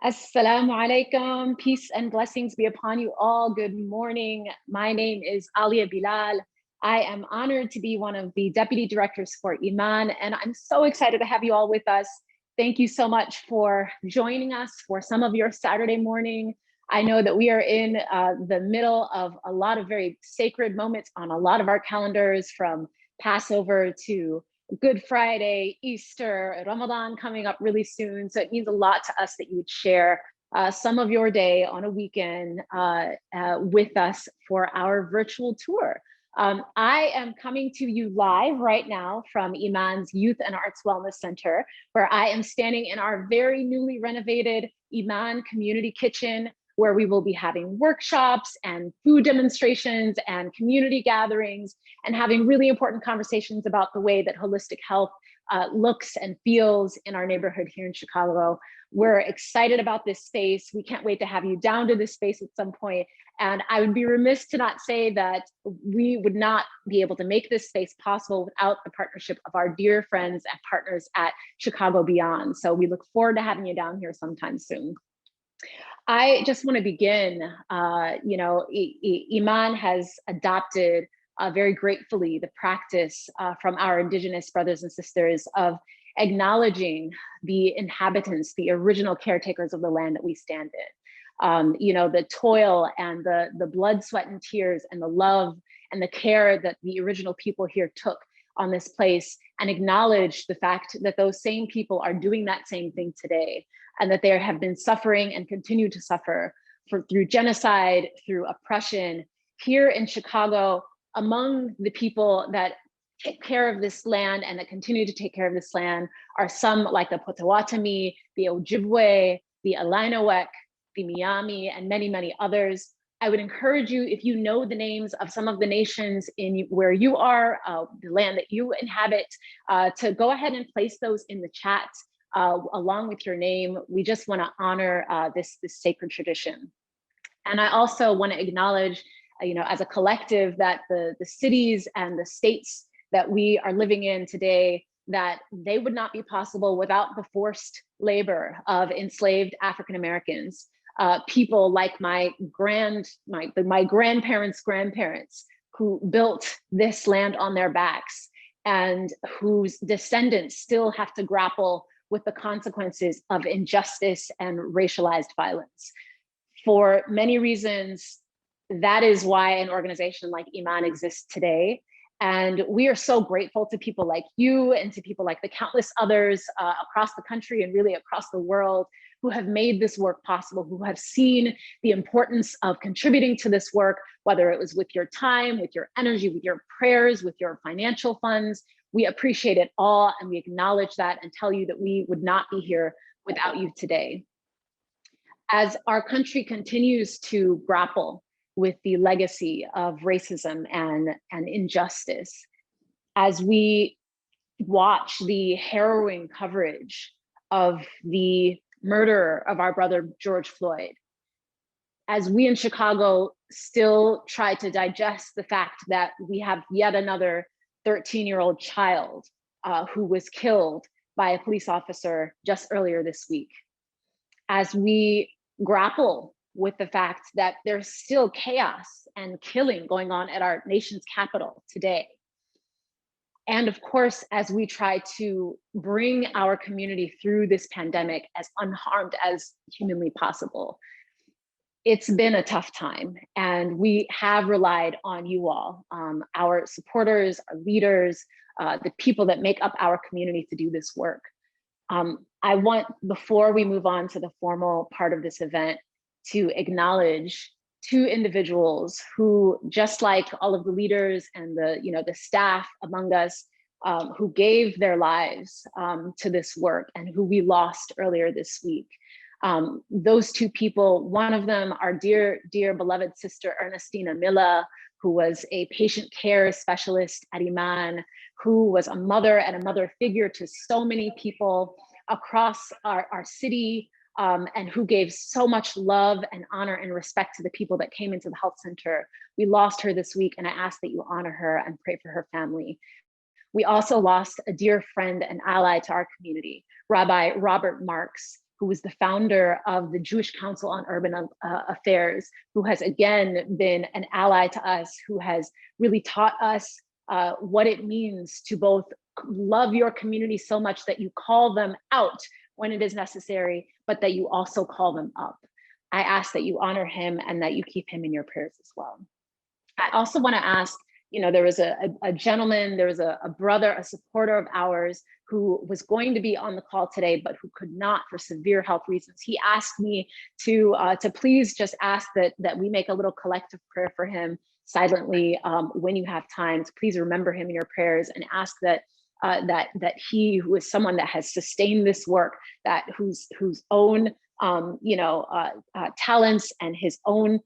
Assalamu alaikum. Peace and blessings be upon you all. Good morning. My name is Alia Bilal. I am honored to be one of the deputy directors for Iman, and I'm so excited to have you all with us. Thank you so much for joining us for some of your Saturday morning. I know that we are in the middle of a lot of very sacred moments on a lot of our calendars, from Passover to Good Friday, Easter, Ramadan coming up really soon. So it means a lot to us that you would share some of your day on a weekend with us for our virtual tour. I am coming to you live right now from Iman's Youth and Arts Wellness Center, where I am standing in our very newly renovated Iman Community Kitchen, where we will be having workshops and food demonstrations and community gatherings and having really important conversations about the way that holistic health looks and feels in our neighborhood here in Chicago. We're excited about this space. We can't wait to have you down to this space at some point. And I would be remiss to not say that we would not be able to make this space possible without the partnership of our dear friends and partners at Chicago Beyond. So we look forward to having you down here sometime soon. I just want to begin, Iman has adopted very gratefully the practice from our Indigenous brothers and sisters of acknowledging the inhabitants, the original caretakers of the land that we stand in. The toil and the blood, sweat, and tears and the love and the care that the original people here took on this place, and acknowledge the fact that those same people are doing that same thing today, and that they have been suffering and continue to suffer through genocide, through oppression. Here in Chicago, among the people that take care of this land and that continue to take care of this land are some like the Potawatomi, the Ojibwe, the Illinois, the Miami, and many, many others. I would encourage you, if you know the names of some of the nations in where you are, the land that you inhabit, to go ahead and place those in the chat along with your name. We just want to honor this sacred tradition. And I also want to acknowledge, as a collective, that the cities and the states that we are living in today, that they would not be possible without the forced labor of enslaved African Americans. People like my grandparents' grandparents, who built this land on their backs and whose descendants still have to grapple with the consequences of injustice and racialized violence. For many reasons, that is why an organization like Iman exists today. And we are so grateful to people like you and to people like the countless others across the country and really across the world who have made this work possible, who have seen the importance of contributing to this work, whether it was with your time, with your energy, with your prayers, with your financial funds. We appreciate it all, and we acknowledge that and tell you that we would not be here without you today. As our country continues to grapple with the legacy of racism and injustice, as we watch the harrowing coverage of the murder of our brother George Floyd, as we in Chicago still try to digest the fact that we have yet another 13-year-old child who was killed by a police officer just earlier this week, as we grapple with the fact that there's still chaos and killing going on at our nation's capital today. And of course, as we try to bring our community through this pandemic as unharmed as humanly possible, it's been a tough time. And we have relied on you all, our supporters, our leaders, the people that make up our community to do this work. I want, before we move on to the formal part of this event, to acknowledge two individuals who, just like all of the leaders and the staff among us, who gave their lives to this work and who we lost earlier this week. Those two people, one of them, our dear, dear beloved sister, Ernestina Milla, who was a patient care specialist at Iman, who was a mother and a mother figure to so many people across our city, and who gave so much love and honor and respect to the people that came into the health center. We lost her this week, and I ask that you honor her and pray for her family. We also lost a dear friend and ally to our community, Rabbi Robert Marks. who was the founder of the Jewish Council on Urban Affairs, who has again been an ally to us, who has really taught us what it means to both love your community so much that you call them out when it is necessary, but that you also call them up. I ask that you honor him and that you keep him in your prayers as well. I also want to ask, there was a gentleman, there was a brother, a supporter of ours who was going to be on the call today, but who could not for severe health reasons. He asked me to please just ask that we make a little collective prayer for him silently when you have time. To please remember him in your prayers and ask that he, who is someone that has sustained this work, that whose own talents and his own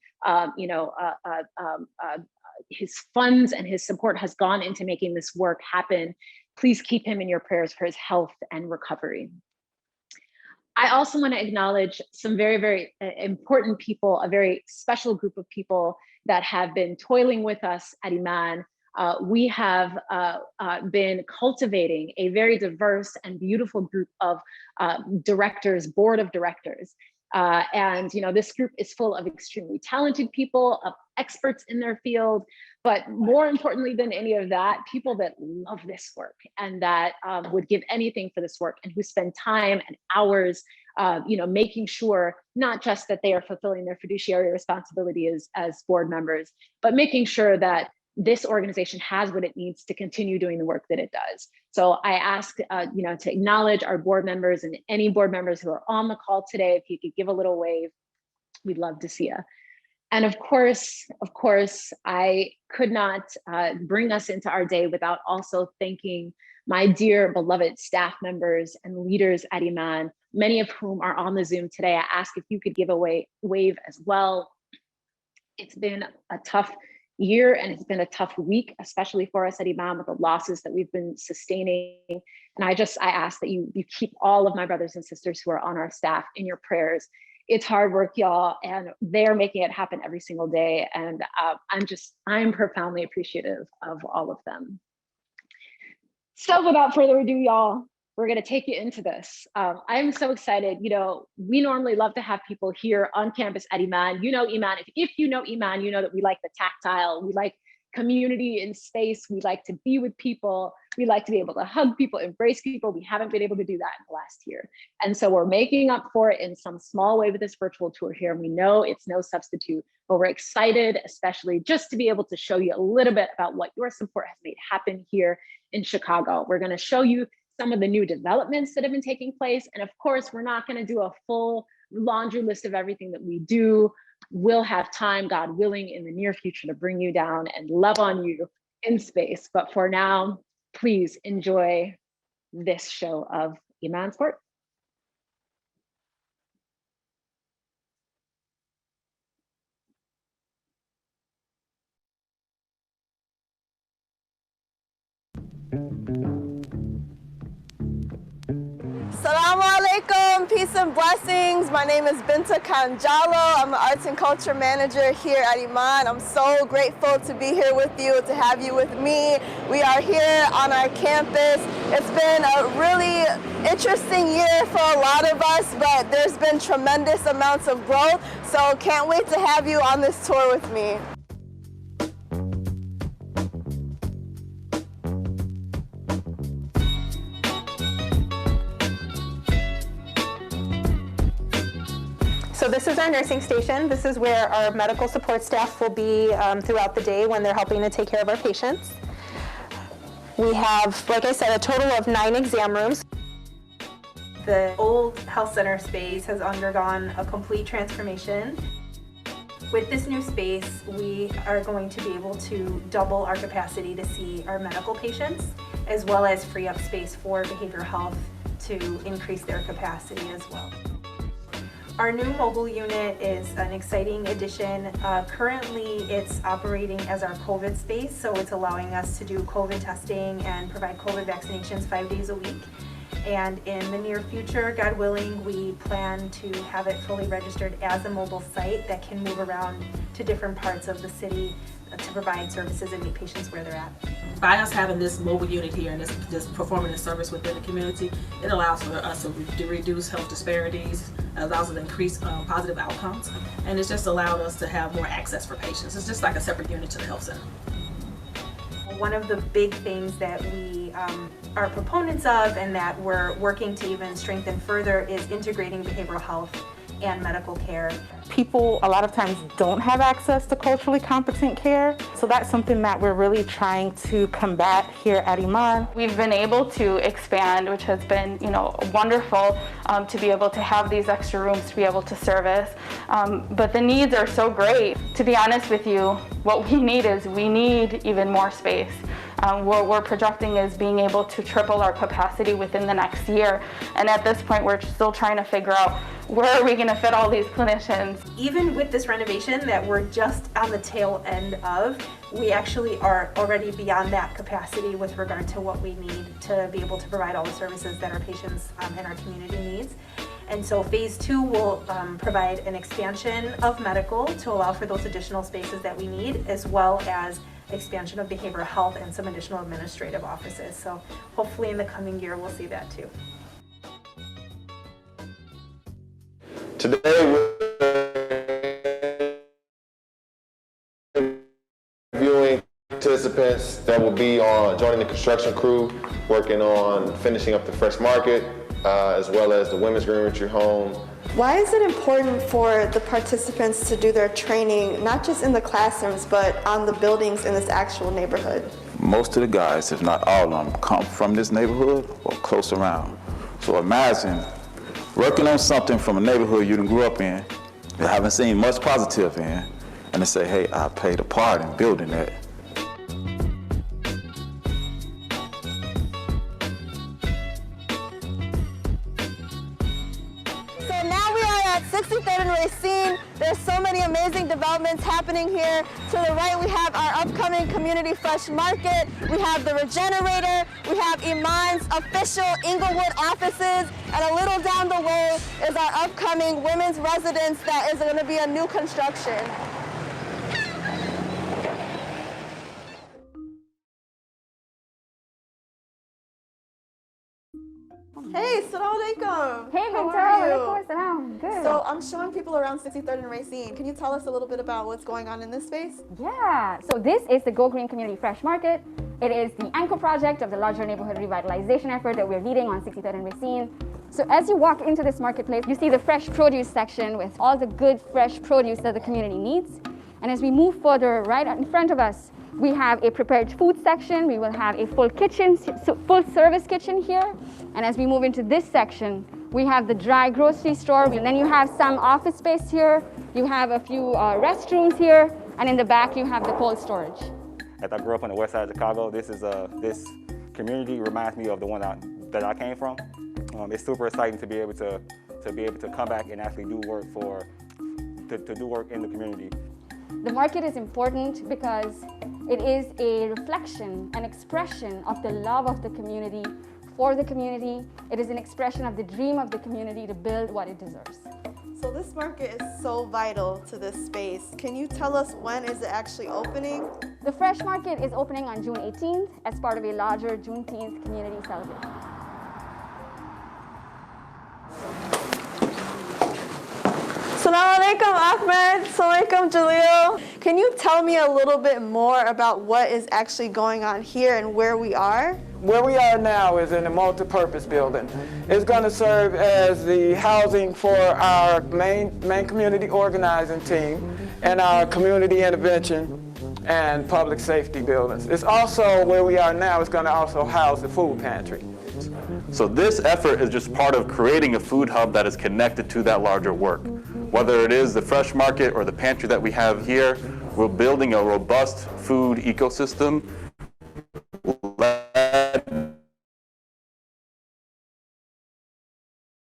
his funds and his support has gone into making this work happen. Please keep him in your prayers for his health and recovery. I also want to acknowledge some very, very important people, a very special group of people that have been toiling with us at Iman. We have been cultivating a very diverse and beautiful group of directors, board of directors. And this group is full of extremely talented people, of experts in their field, but more importantly than any of that, people that love this work and that would give anything for this work, and who spend time and hours making sure not just that they are fulfilling their fiduciary responsibility as board members, but making sure that this organization has what it needs to continue doing the work that it does. So I ask, to acknowledge our board members, and any board members who are on the call today, if you could give a little wave, we'd love to see you. And of course, I could not bring us into our day without also thanking my dear beloved staff members and leaders at Iman, many of whom are on the Zoom today. I ask if you could give a wave as well. It's been a tough year, and it's been a tough week, especially for us at Iman, with the losses that we've been sustaining. And I ask that you keep all of my brothers and sisters who are on our staff in your prayers. It's hard work, y'all, and they're making it happen every single day. And I'm profoundly appreciative of all of them. So without further ado, y'all, we're going to take you into this. I'm so excited. We normally love to have people here on campus at Iman. Iman, if you know Iman, you know that we like the tactile, we like community in space, we like to be with people, we like to be able to hug people, embrace people. We haven't been able to do that in the last year. And so we're making up for it in some small way with this virtual tour here. And we know it's no substitute, but we're excited, especially just to be able to show you a little bit about what your support has made happen here in Chicago. We're going to show you some of the new developments that have been taking place. And of course, we're not going to do a full laundry list of everything that we do. We'll have time, God willing, in the near future to bring you down and love on you in space. But for now, please enjoy this show of Iman's work. Assalamu alaikum, peace and blessings. My name is Binta Kanjalo. I'm the Arts and Culture Manager here at Iman. I'm so grateful to be here with you, to have you with me. We are here on our campus. It's been a really interesting year for a lot of us, but there's been tremendous amounts of growth. So can't wait to have you on this tour with me. So this is our nursing station. This is where our medical support staff will be throughout the day when they're helping to take care of our patients. We have, like I said, a total of 9 exam rooms. The old health center space has undergone a complete transformation. With this new space, we are going to be able to double our capacity to see our medical patients, as well as free up space for behavioral health to increase their capacity as well. Our new mobile unit is an exciting addition. Currently, it's operating as our COVID space, so it's allowing us to do COVID testing and provide COVID vaccinations 5 days a week. And in the near future, God willing, we plan to have it fully registered as a mobile site that can move around to different parts of the city to provide services and meet patients where they're at. By us having this mobile unit here and this performing this service within the community, it allows for us to reduce health disparities, allows us to increase positive outcomes, and it's just allowed us to have more access for patients. It's just like a separate unit to the health center. One of the big things that we are proponents of and that we're working to even strengthen further is integrating behavioral health and medical care. People a lot of times don't have access to culturally competent care, so that's something that we're really trying to combat here at Iman. We've been able to expand, which has been, wonderful to be able to have these extra rooms to be able to service. But the needs are so great. To be honest with you, what we need even more space. What we're projecting is being able to triple our capacity within the next year. And at this point, we're still trying to figure out where are we going to fit all these clinicians. Even with this renovation that we're just on the tail end of, we actually are already beyond that capacity with regard to what we need to be able to provide all the services that our patients and our community needs. And so phase 2 will provide an expansion of medical to allow for those additional spaces that we need, as well as expansion of behavioral health and some additional administrative offices. So hopefully in the coming year we'll see that too. Today we're interviewing participants that will be joining the construction crew, working on finishing up the fresh market, as well as the women's green retreat home. Why is it important for the participants to do their training, not just in the classrooms, but on the buildings in this actual neighborhood? Most of the guys, if not all of them, come from this neighborhood or close around. So imagine working on something from a neighborhood you done grew up in, you haven't seen much positive in, and to say, hey, I played a part in building that. So now we are at 63rd and Racine. There's so many amazing developments happening here. To the right, we have our upcoming Community Fresh Market. We have the Regenerator. We have Iman's official Inglewood offices. And a little down the way is our upcoming women's residence that is going to be a new construction. Hey, Assalamu alaikum. Hey, How Binta. are you? Walaikum assalam. Good. So I'm showing people around 63rd and Racine. Can you tell us a little bit about what's going on in this space? Yeah. So this is the Go Green Community Fresh Market. It is the anchor project of the larger neighborhood revitalization effort that we're leading on 63rd and Racine. So as you walk into this marketplace, you see the fresh produce section with all the good fresh produce that the community needs. And as we move further, right in front of us, we have a prepared food section. We will have a full kitchen, full service kitchen here. And as we move into this section, we have the dry grocery store. And then you have some office space here. You have a few restrooms here. And in the back, you have the cold storage. As I grew up on the west side of Chicago, this community reminds me of the one that I came from. It's super exciting to be able to come back and actually do work to do work in the community. The market is important because it is a reflection, an expression of the love of the community for the community. It is an expression of the dream of the community to build what it deserves. So this market is so vital to this space. Can you tell us when is it actually opening? The Fresh Market is opening on June 18th as part of a larger Juneteenth community celebration. Assalamu alaikum, Ahmed. Assalamu alaikum, Jaleel. Can you tell me a little bit more about what is actually going on here and where we are? Where we are now is in a multi-purpose building. It's going to serve as the housing for our main community organizing team and our community intervention and public safety buildings. It's also where we are now. It's going to also house the food pantry. So this effort is just part of creating a food hub that is connected to that larger work. Whether it is the fresh market or the pantry that we have here, we're building a robust food ecosystem led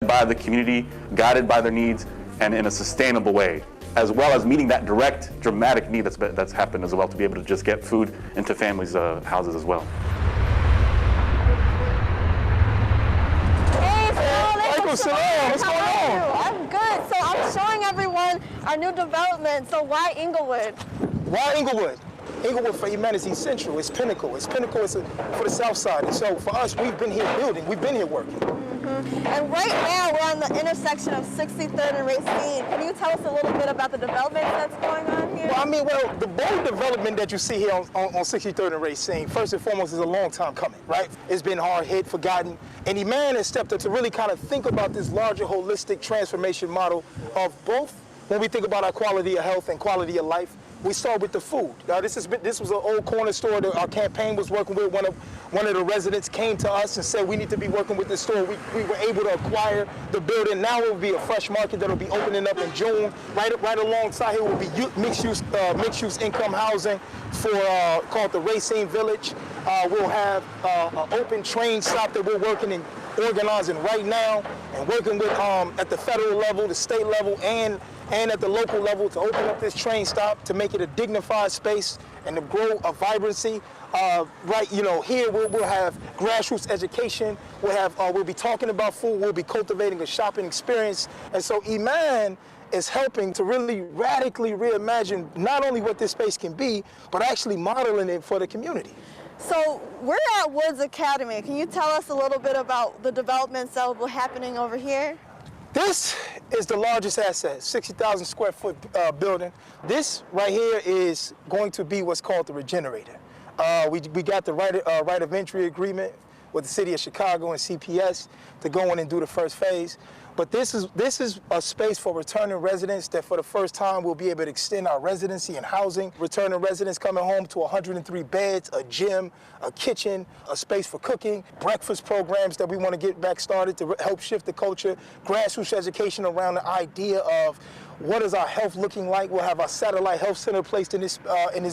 by the community, guided by their needs, and in a sustainable way, as well as meeting that direct, dramatic need that's happened as well, to be able to just get food into families' houses as well. What's going on? I'm good. So I'm showing everyone our new development. So why Inglewood? Why Inglewood? Inglewood for Iman is essential. It's pinnacle. It's pinnacle is for the South Side. And so for us, we've been here building. We've been here working. And right now, we're on the intersection of 63rd and Racine. Can you tell us a little bit about the development that's going on here? Well, the bold development that you see here on 63rd and Racine, first and foremost, is a long time coming, right? It's been hard hit, forgotten. And Iman has stepped up to really kind of think about this larger holistic transformation model of both when we think about our quality of health and quality of life. We start with the food. This was an old corner store that our campaign was working with. One of the residents came to us and said we need to be working with this store. We were able to acquire the building. Now it will be a fresh market that will be opening up in June. Right alongside here will be mixed use income housing for called the Racine Village. We'll have an open train stop that we're working and organizing right now, and working with at the federal level, the state level, and at the local level to open up this train stop to make it a dignified space and to grow a vibrancy. Here we'll have grassroots education. We'll be talking about food. We'll be cultivating a shopping experience. And so Iman is helping to really radically reimagine not only what this space can be, but actually modeling it for the community. So we're at Woods Academy. Can you tell us a little bit about the developments that will be happening over here? This is the largest asset, 60,000 square foot building. This right here is going to be what's called the Regenerator. We got the right of entry agreement with the city of Chicago and CPS to go in and do the first phase. But this is a space for returning residents that for the first time we'll be able to extend our residency and housing. Returning residents coming home to 103 beds, a gym, a kitchen, a space for cooking, breakfast programs that we want to get back started to help shift the culture, grassroots education around the idea of what is our health looking like. We'll have our satellite health center placed in this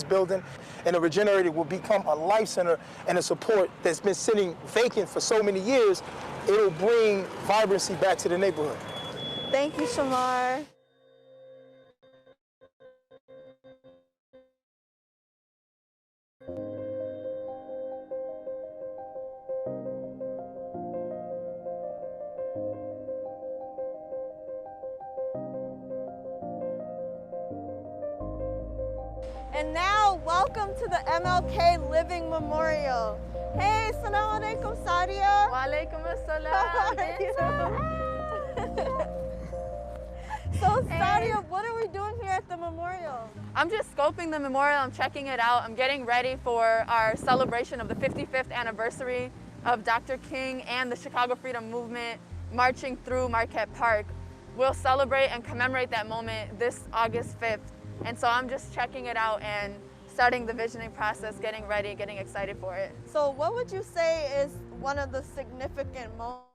building, and the Regenerator will become a life center and a support that's been sitting vacant for so many years. It'll bring vibrancy back to the neighborhood. Thank you, Shamar. And now, welcome to the MLK Living Memorial. Hey, Assalamu alaikum, Sadia. Wa alaikum How are you? So, Sadia, what are we doing here at the memorial? I'm just scoping the memorial. I'm checking it out. I'm getting ready for our celebration of the 55th anniversary of Dr. King and the Chicago Freedom Movement marching through Marquette Park. We'll celebrate and commemorate that moment this August 5th. And so I'm just checking it out and starting the visioning process, getting ready, getting excited for it. So what would you say is one of the significant moments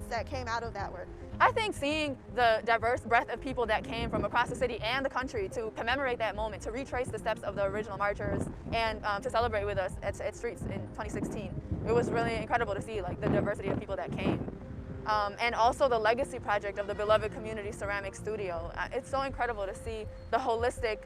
that came out of that work? I think seeing the diverse breadth of people that came from across the city and the country to commemorate that moment, to retrace the steps of the original marchers, and to celebrate with us at Streets in 2016. It was really incredible to see like the diversity of people that came. And also the legacy project of the beloved community ceramic studio. It's so incredible to see the holistic,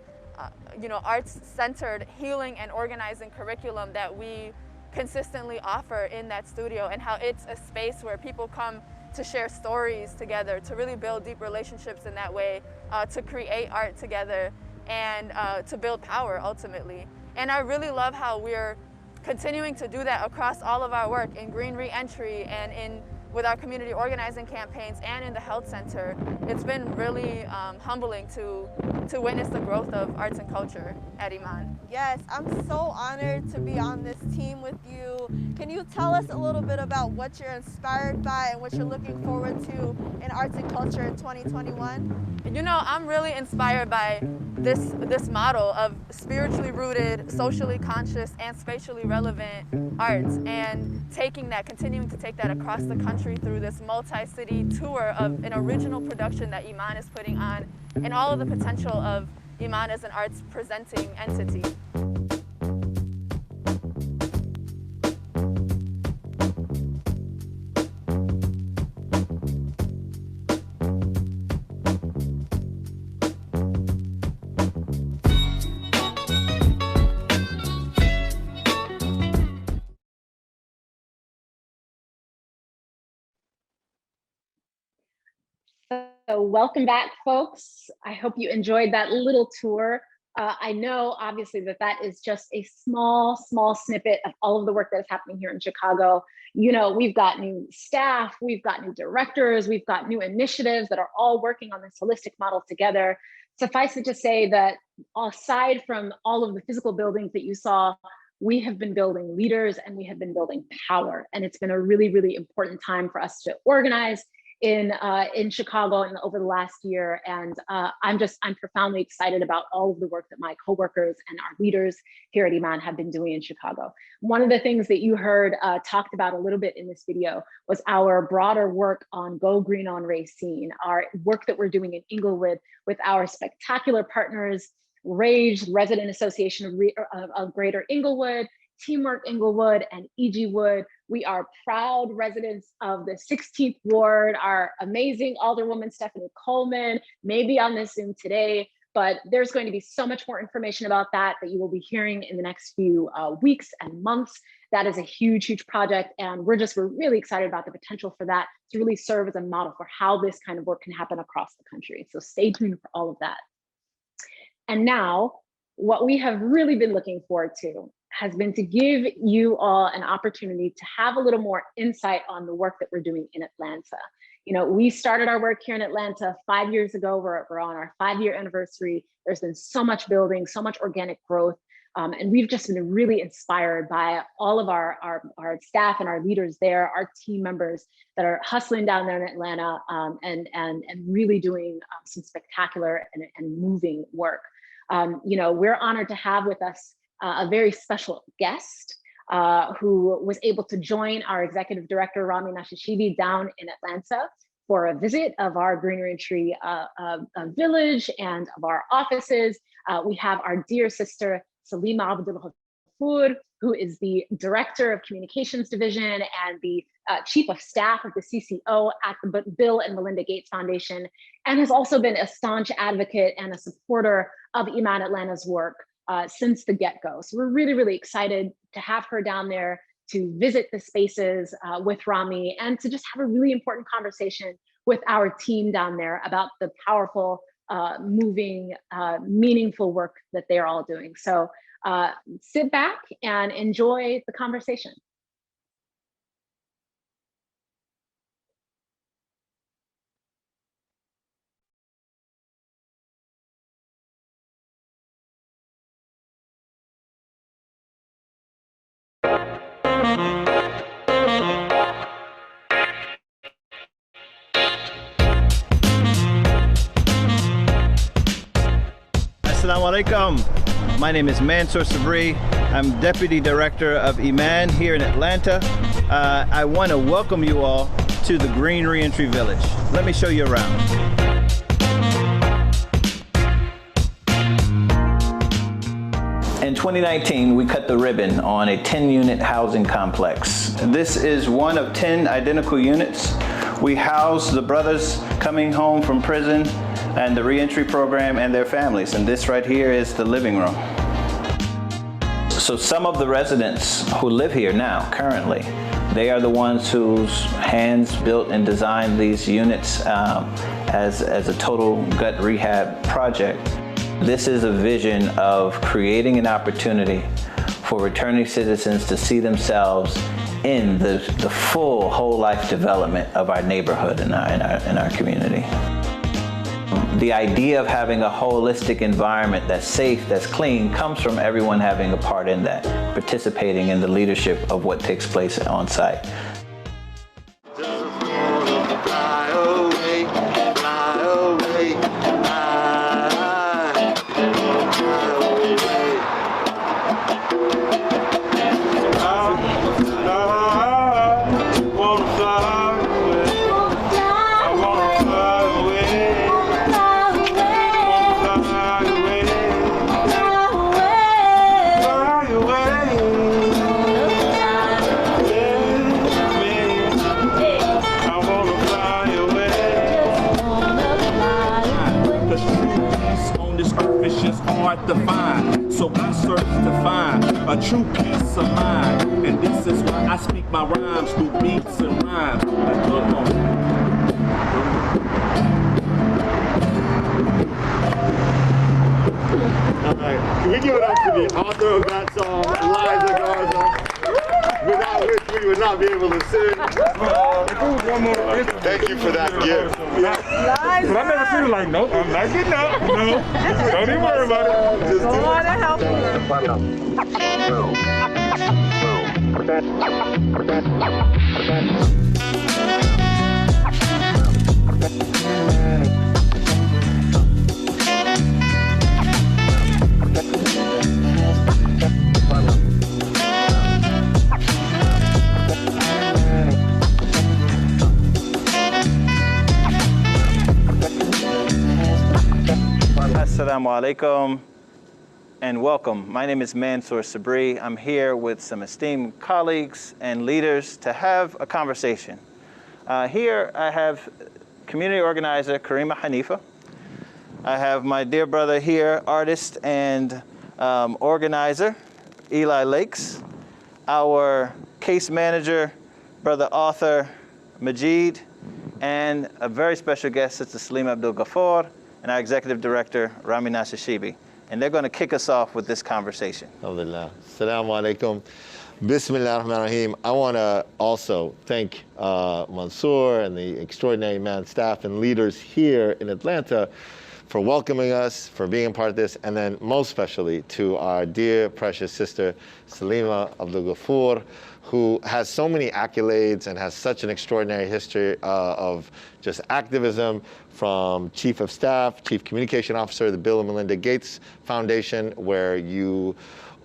arts-centered healing and organizing curriculum that we consistently offer in that studio, and how it's a space where people come to share stories together, to really build deep relationships in that way, to create art together, and to build power ultimately. And I really love how we're continuing to do that across all of our work in green re-entry and with our community organizing campaigns and in the health center. It's been really humbling to witness the growth of arts and culture at Iman. Yes, I'm so honored to be on this team with you. Can you tell us a little bit about what you're inspired by and what you're looking forward to in arts and culture in 2021? You know, I'm really inspired by this model of spiritually rooted, socially conscious, and spatially relevant arts, and continuing to take that across the country through this multi-city tour of an original production that Iman is putting on, and all of the potential of Iman as an arts presenting entity. So welcome back, folks. I hope you enjoyed that little tour. I know, obviously, that is just a small snippet of all of the work that is happening here in Chicago. You know, we've got new staff, we've got new directors, we've got new initiatives that are all working on this holistic model together. Suffice it to say that aside from all of the physical buildings that you saw, we have been building leaders and we have been building power. And it's been a really, really important time for us to organize in Chicago and over the last year. And I'm profoundly excited about all of the work that my coworkers and our leaders here at Iman have been doing in Chicago. One of the things that you heard talked about a little bit in this video was our broader work on Go Green on Racine, our work that we're doing in Inglewood with our spectacular partners, RAGE, Resident Association of Greater Inglewood, Teamwork Inglewood, and EG Wood. We are proud residents of the 16th Ward. Our amazing Alderwoman Stephanie Coleman may be on this Zoom today, but there's going to be so much more information about that you will be hearing in the next few weeks and months. That is a huge, huge project, and we're really excited about the potential for that to really serve as a model for how this kind of work can happen across the country. So stay tuned for all of that. And now, what we have really been looking forward to has been to give you all an opportunity to have a little more insight on the work that we're doing in Atlanta. You know, we started our work here in Atlanta 5 years ago. We're on our 5-year anniversary. There's been so much building, so much organic growth. And we've just been really inspired by all of our staff and our leaders there, our team members that are hustling down there in Atlanta and really doing some spectacular and moving work. You know, we're honored to have with us a very special guest who was able to join our executive director, Rami Nashashibi, down in Atlanta for a visit of our Greenery and Tree village and of our offices. We have our dear sister, Salima Abdul Ghafoor, who is the Director of Communications Division and the Chief of Staff of the CCO at the Bill and Melinda Gates Foundation, and has also been a staunch advocate and a supporter of Iman Atlanta's work since the get-go. So we're really, really excited to have her down there to visit the spaces with Rami and to just have a really important conversation with our team down there about the powerful, moving, meaningful work that they're all doing. So sit back and enjoy the conversation. Assalamu alaikum. My name is Mansour Sabri. I'm Deputy Director of Iman here in Atlanta. I want to welcome you all to the Green Reentry Village. Let me show you around. In 2019, we cut the ribbon on a 10-unit housing complex. This is one of 10 identical units. We house the brothers coming home from prison and the reentry program and their families. And this right here is the living room. So some of the residents who live here now, currently, they are the ones whose hands built and designed these units as a total gut rehab project. This is a vision of creating an opportunity for returning citizens to see themselves in the full whole life development of our neighborhood and our community. The idea of having a holistic environment that's safe, that's clean, comes from everyone having a part in that, participating in the leadership of what takes place on site. To find, so I search to find a true peace of mind, and this is why I speak my rhymes through beats and rhymes. Can we give it up to the author of that song, Liza Garza, without which we would not be able to sing. Thank you for that gift. But I never seen it like, nope, I'm not getting up. No, don't even worry about it. Just Don't want to help Assalamu alaikum and welcome. My name is Mansour Sabri. I'm here with some esteemed colleagues and leaders to have a conversation. Here I have community organizer Karima Hanifa. I have my dear brother here, artist and organizer Eli Lakes. Our case manager, brother author Majid, and a very special guest, Sister Salima Abdul Ghaffar, and our executive director, Rami Nasashibi. And they're going to kick us off with this conversation. Alhamdulillah. Assalamu alaikum. Bismillah ar-Rahman ar-Rahim. I want to also thank Mansour and the Extraordinary Man staff and leaders here in Atlanta for welcoming us, for being a part of this, and then most especially to our dear, precious sister, Salima Abdul Ghaffar, who has so many accolades and has such an extraordinary history of just activism, from Chief of Staff, Chief Communication Officer of the Bill and Melinda Gates Foundation, where you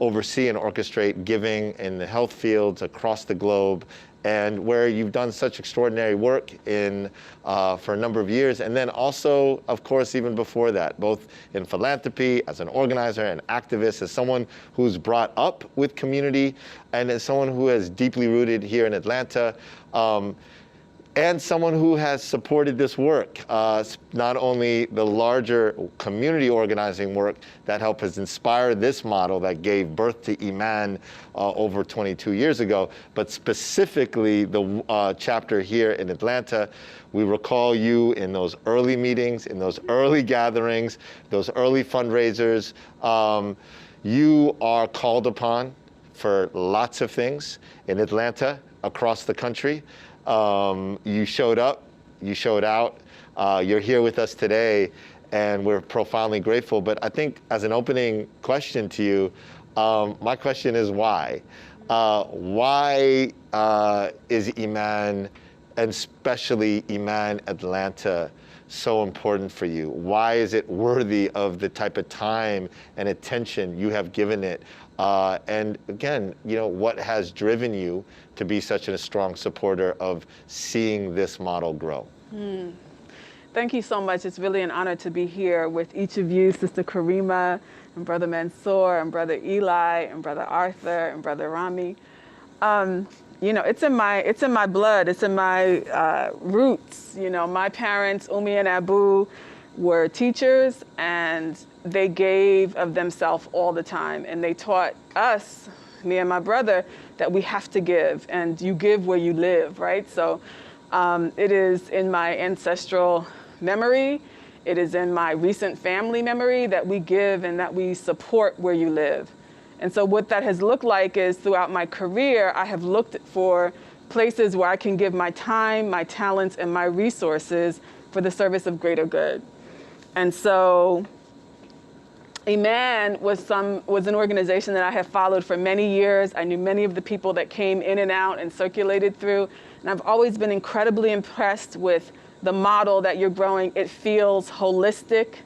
oversee and orchestrate giving in the health fields across the globe, and where you've done such extraordinary work in for a number of years. And then also, of course, even before that, both in philanthropy, as an organizer and activist, as someone who's brought up with community, and as someone who is deeply rooted here in Atlanta, and someone who has supported this work, not only the larger community organizing work that helped us inspire this model that gave birth to Iman over 22 years ago, but specifically the chapter here in Atlanta. We recall you in those early meetings, in those early gatherings, those early fundraisers. You are called upon for lots of things in Atlanta, across the country. You showed up, you showed out, you're here with us today, and we're profoundly grateful. But I think as an opening question to you, my question is why? Why is Iman, and especially Iman Atlanta, so important for you? Why is it worthy of the type of time and attention you have given it? And again, what has driven you to be such a strong supporter of seeing this model grow? Thank you so much. It's really an honor to be here with each of you, Sister Karima, and Brother Mansour, and Brother Eli, and Brother Arthur, and Brother Rami. It's in my blood. It's in my roots. My parents, Umi and Abu, were teachers, and they gave of themselves all the time. And they taught us, me and my brother, that we have to give, and you give where you live, right? So it is in my ancestral memory, it is in my recent family memory that we give and that we support where you live. And so what that has looked like is throughout my career, I have looked for places where I can give my time, my talents, and my resources for the service of greater good. And so Iman was an organization that I have followed for many years. I knew many of the people that came in and out and circulated through. And I've always been incredibly impressed with the model that you're growing. It feels holistic.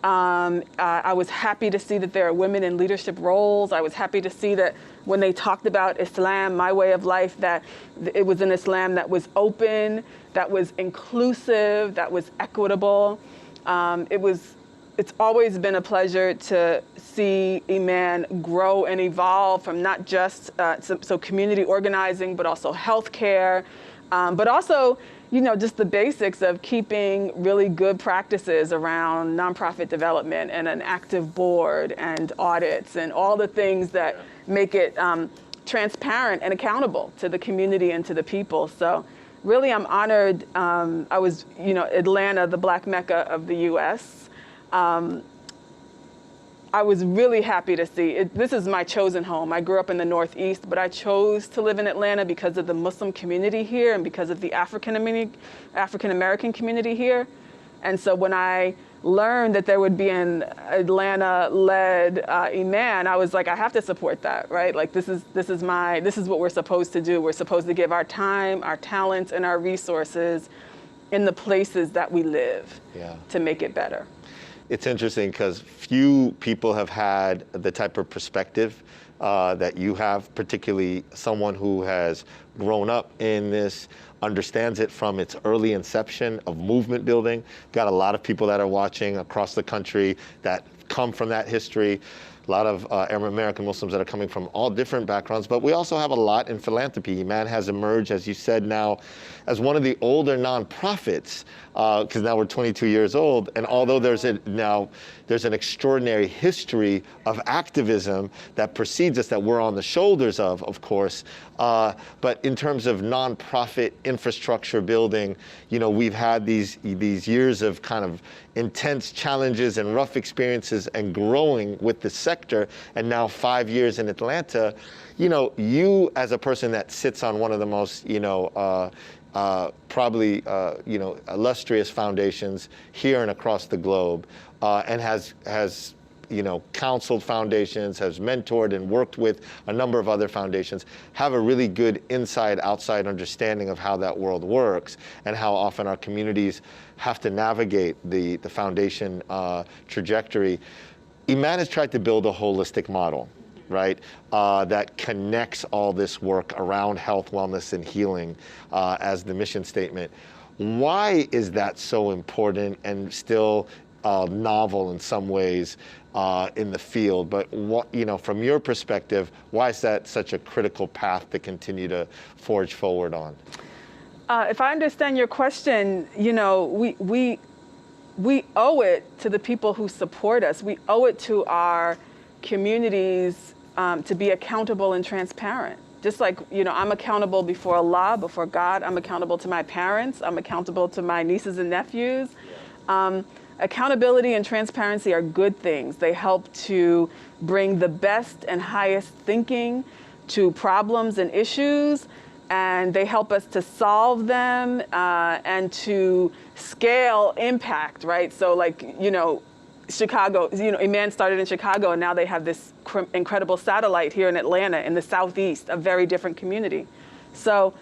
I was happy to see that there are women in leadership roles. I was happy to see that when they talked about Islam, my way of life, that it was an Islam that was open, that was inclusive, that was equitable. It's always been a pleasure to see Iman grow and evolve from not just so community organizing, but also healthcare, but also just the basics of keeping really good practices around nonprofit development and an active board and audits and all the things that make it transparent and accountable to the community and to the people. So really, I'm honored. I was, Atlanta, the Black Mecca of the U.S. I was really happy to see it. This is my chosen home. I grew up in the Northeast, but I chose to live in Atlanta because of the Muslim community here and because of the African American community here. And so when I learned that there would be an Atlanta-led Iman, I was like, I have to support that, right? Like this is what we're supposed to do. We're supposed to give our time, our talents, and our resources in the places that we live to make it better. It's interesting because few people have had the type of perspective that you have, particularly someone who has grown up in this, understands it from its early inception of movement building. Got a lot of people that are watching across the country that come from that history. A lot of American Muslims that are coming from all different backgrounds, but we also have a lot in philanthropy. Iman has emerged, as you said, now as one of the older nonprofits, because now we're 22 years old, and although there's an extraordinary history of activism that precedes us that we're on the shoulders of course, but in terms of nonprofit infrastructure building, we've had these years of kind of intense challenges and rough experiences and growing with the sector, and now 5 years in Atlanta. You as a person that sits on one of the most, probably, illustrious foundations here and across the globe, and has counseled foundations, has mentored and worked with a number of other foundations, have a really good inside-outside understanding of how that world works and how often our communities have to navigate the foundation trajectory. Iman has tried to build a holistic model, right, that connects all this work around health, wellness, and healing as the mission statement. Why is that so important and still novel in some ways in the field? But from your perspective, why is that such a critical path to continue to forge forward on? If I understand your question, we owe it to the people who support us. We owe it to our communities to be accountable and transparent. Just like, I'm accountable before Allah, before God. I'm accountable to my parents. I'm accountable to my nieces and nephews. Accountability and transparency are good things. They help to bring the best and highest thinking to problems and issues, and they help us to solve them and to scale impact, right? So Chicago, Iman started in Chicago, and now they have this incredible satellite here in Atlanta in the Southeast, a very different community. So,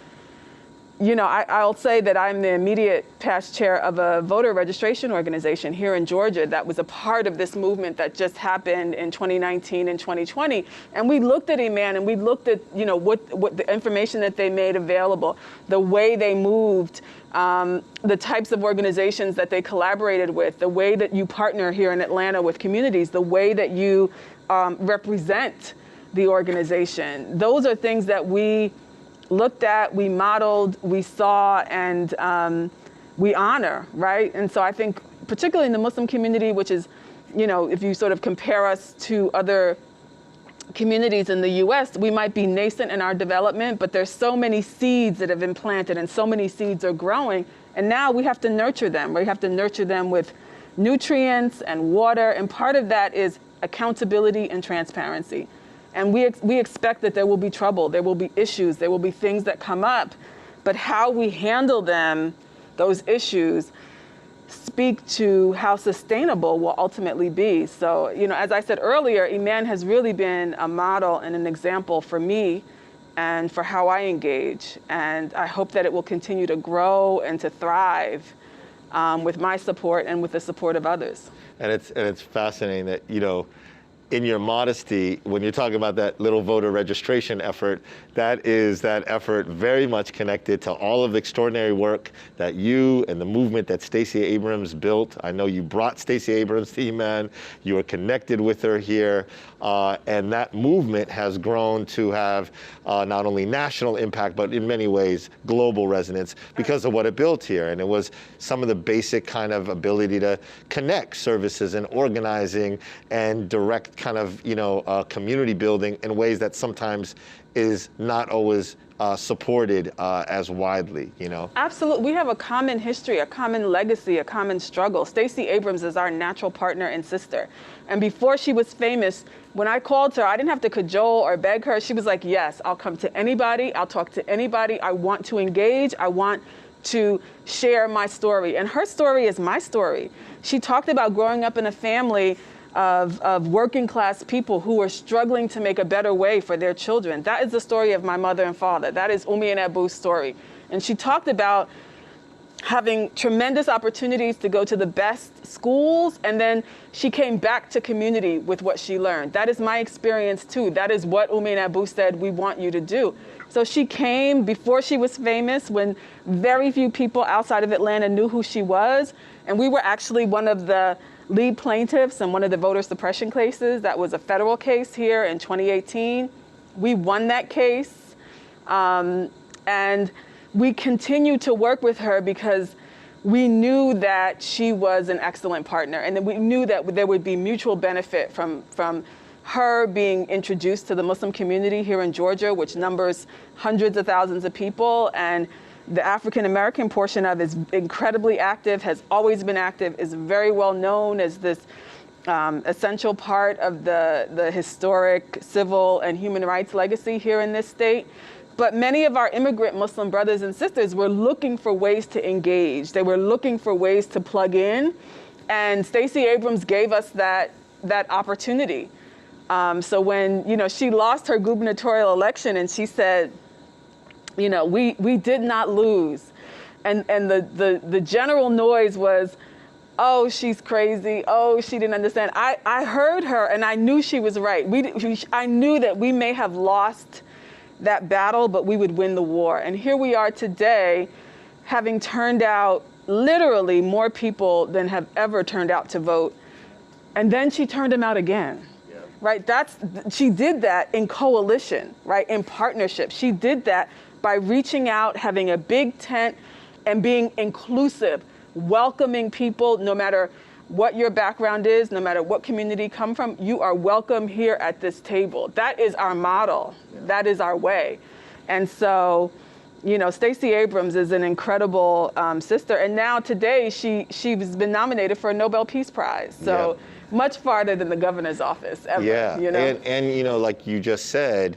I'll say that I'm the immediate past chair of a voter registration organization here in Georgia that was a part of this movement that just happened in 2019 and 2020. And we looked at Iman and we looked at, what the information that they made available, the way they moved, the types of organizations that they collaborated with, the way that you partner here in Atlanta with communities, the way that you represent the organization. Those are things that we looked at, we modeled, we saw, and we honor, right? And so I think particularly in the Muslim community, which is, if you sort of compare us to other communities in the US, we might be nascent in our development, but there's so many seeds that have been planted and so many seeds are growing. And now we have to nurture them. We have to nurture them with nutrients and water. And part of that is accountability and transparency. And we expect that there will be trouble, there will be issues, there will be things that come up, but how we handle them, those issues, speak to how sustainable will ultimately be. So, as I said earlier, Iman has really been a model and an example for me and for how I engage. And I hope that it will continue to grow and to thrive with my support and with the support of others. And it's fascinating that, in your modesty, when you're talking about that little voter registration effort, that effort very much connected to all of the extraordinary work that you and the movement that Stacey Abrams built. I know you brought Stacey Abrams to Iman. You were connected with her here. And that movement has grown to have not only national impact, but in many ways, global resonance because of what it built here. And it was some of the basic kind of ability to connect services and organizing and direct kind of, community building in ways that sometimes is not always supported as widely, Absolutely. We have a common history, a common legacy, a common struggle. Stacey Abrams is our natural partner and sister. And before she was famous, when I called her, I didn't have to cajole or beg her. She was like, yes, I'll come to anybody. I'll talk to anybody. I want to engage. I want to share my story. And her story is my story. She talked about growing up in a family of working class people who were struggling to make a better way for their children. That is the story of my mother and father. That is Umi and Abu's story. And she talked about having tremendous opportunities to go to the best schools, and then she came back to community with what she learned. That is my experience too. That is what Umi and Abu said, we want you to do. So she came before she was famous, when very few people outside of Atlanta knew who she was. And we were actually one of the lead plaintiffs in one of the voter suppression cases. That was a federal case here in 2018. We won that case. And we continued to work with her because we knew that she was an excellent partner, and that we knew that there would be mutual benefit from her being introduced to the Muslim community here in Georgia, which numbers hundreds of thousands of people, and the African American portion of it is incredibly active, has always been active, is very well known as this essential part of the historic civil and human rights legacy here in this state. But many of our immigrant Muslim brothers and sisters were looking for ways to engage. They were looking for ways to plug in. And Stacey Abrams gave us that opportunity. So when, she lost her gubernatorial election and she said, we did not lose. And the general noise was, oh, she's crazy. Oh, she didn't understand. I heard her and I knew she was right. I knew that we may have lost that battle, but we would win the war. And here we are today, having turned out literally more people than have ever turned out to vote. And then she turned them out again, right? She did that in coalition, right? In partnership. She did that by reaching out, having a big tent, and being inclusive, welcoming people, no matter what your background is, no matter what community you come from, you are welcome here at this table. That is our model. Yeah. That is our way. And so, Stacey Abrams is an incredible sister. And now today, she's been nominated for a Nobel Peace Prize. So much farther than the governor's office ever. Yeah, and like you just said,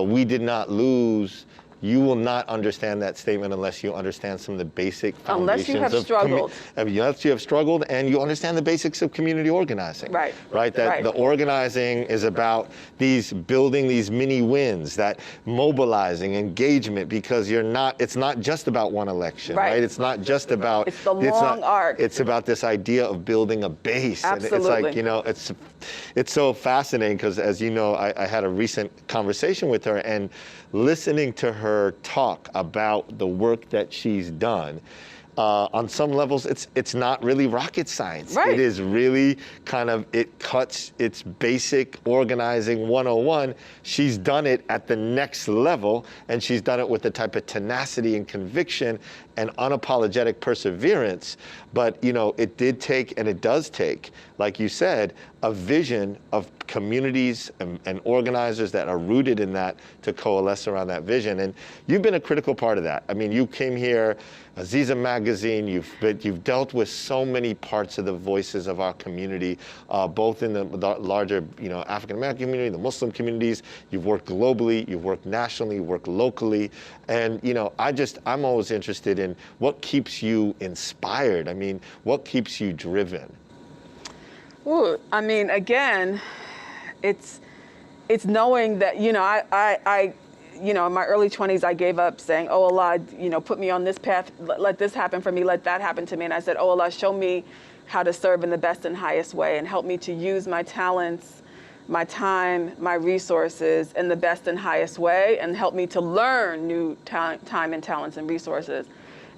we did not lose. You will not understand that statement unless you understand some of the basic foundations. Unless you have struggled. Unless you have struggled and you understand the basics of community organizing. Right. That the organizing is about building these mini wins, that mobilizing, engagement, because it's not just about one election, right? It's not just about. It's the long arc. It's about this idea of building a base. Absolutely. And it's like, it's so fascinating because, as you know, I had a recent conversation with her, and listening to her talk about the work that she's done, on some levels, it's not really rocket science. Right. It is really it cuts its basic organizing 101. She's done it at the next level, and she's done it with the type of tenacity and conviction and unapologetic perseverance. But, it did take, and it does take, like you said, a vision of communities and organizers that are rooted in that to coalesce around that vision. And you've been a critical part of that. I mean, you came here, Aziza Magazine, you've dealt with so many parts of the voices of our community, both in the larger, African American community, the Muslim communities. You've worked globally, you've worked nationally, you've worked locally. And, I'm always interested in what keeps you inspired. I mean, what keeps you driven? Ooh, I mean, again, it's knowing that, I in my early 20s, I gave up saying, oh, Allah, put me on this path, let this happen for me, let that happen to me. And I said, oh, Allah, show me how to serve in the best and highest way, and help me to use my talents, my time, my resources in the best and highest way, and help me to learn new time and talents and resources.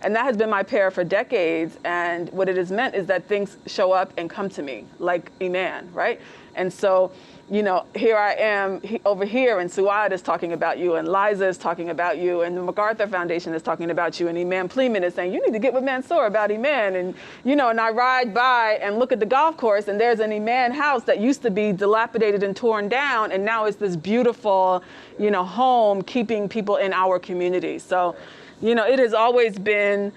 And that has been my prayer for decades. And what it has meant is that things show up and come to me, like Iman, right? And so, you know, here I am over here, and Suad is talking about you, and Liza is talking about you, and the MacArthur Foundation is talking about you, and Iman Pleman is saying, you need to get with Mansour about Iman. And, you know, and I ride by and look at the golf course, and there's an Iman house that used to be dilapidated and torn down, and now it's this beautiful, you know, home keeping people in our community. So, you know, it has always been,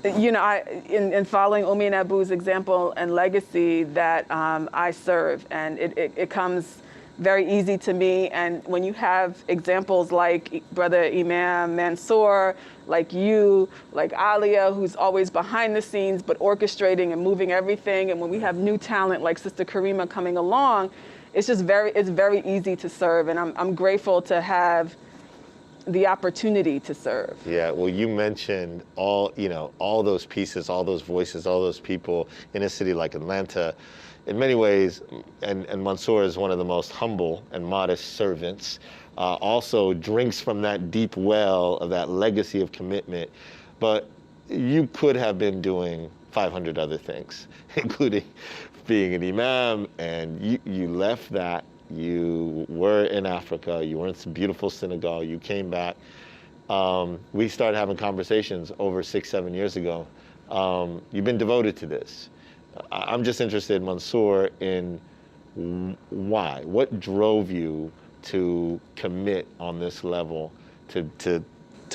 you know, in following Umi and Abu's example and legacy that I serve, and it comes very easy to me. And when you have examples like Brother Imam Mansour, like you, like Alia, who's always behind the scenes but orchestrating and moving everything, and when we have new talent like Sister Karima coming along, it's just it's very easy to serve, and I'm grateful to have the opportunity to serve. Yeah, well, you mentioned all those pieces, all those voices, all those people in a city like Atlanta. In many ways, and Mansour is one of the most humble and modest servants, also drinks from that deep well of that legacy of commitment. But you could have been doing 500 other things, including being an imam, and you left that. You were in Africa, you were in some beautiful Senegal, you came back. We started having conversations over 6-7 years ago. You've been devoted to this. I'm just interested, Mansour, in why? What drove you to commit on this level to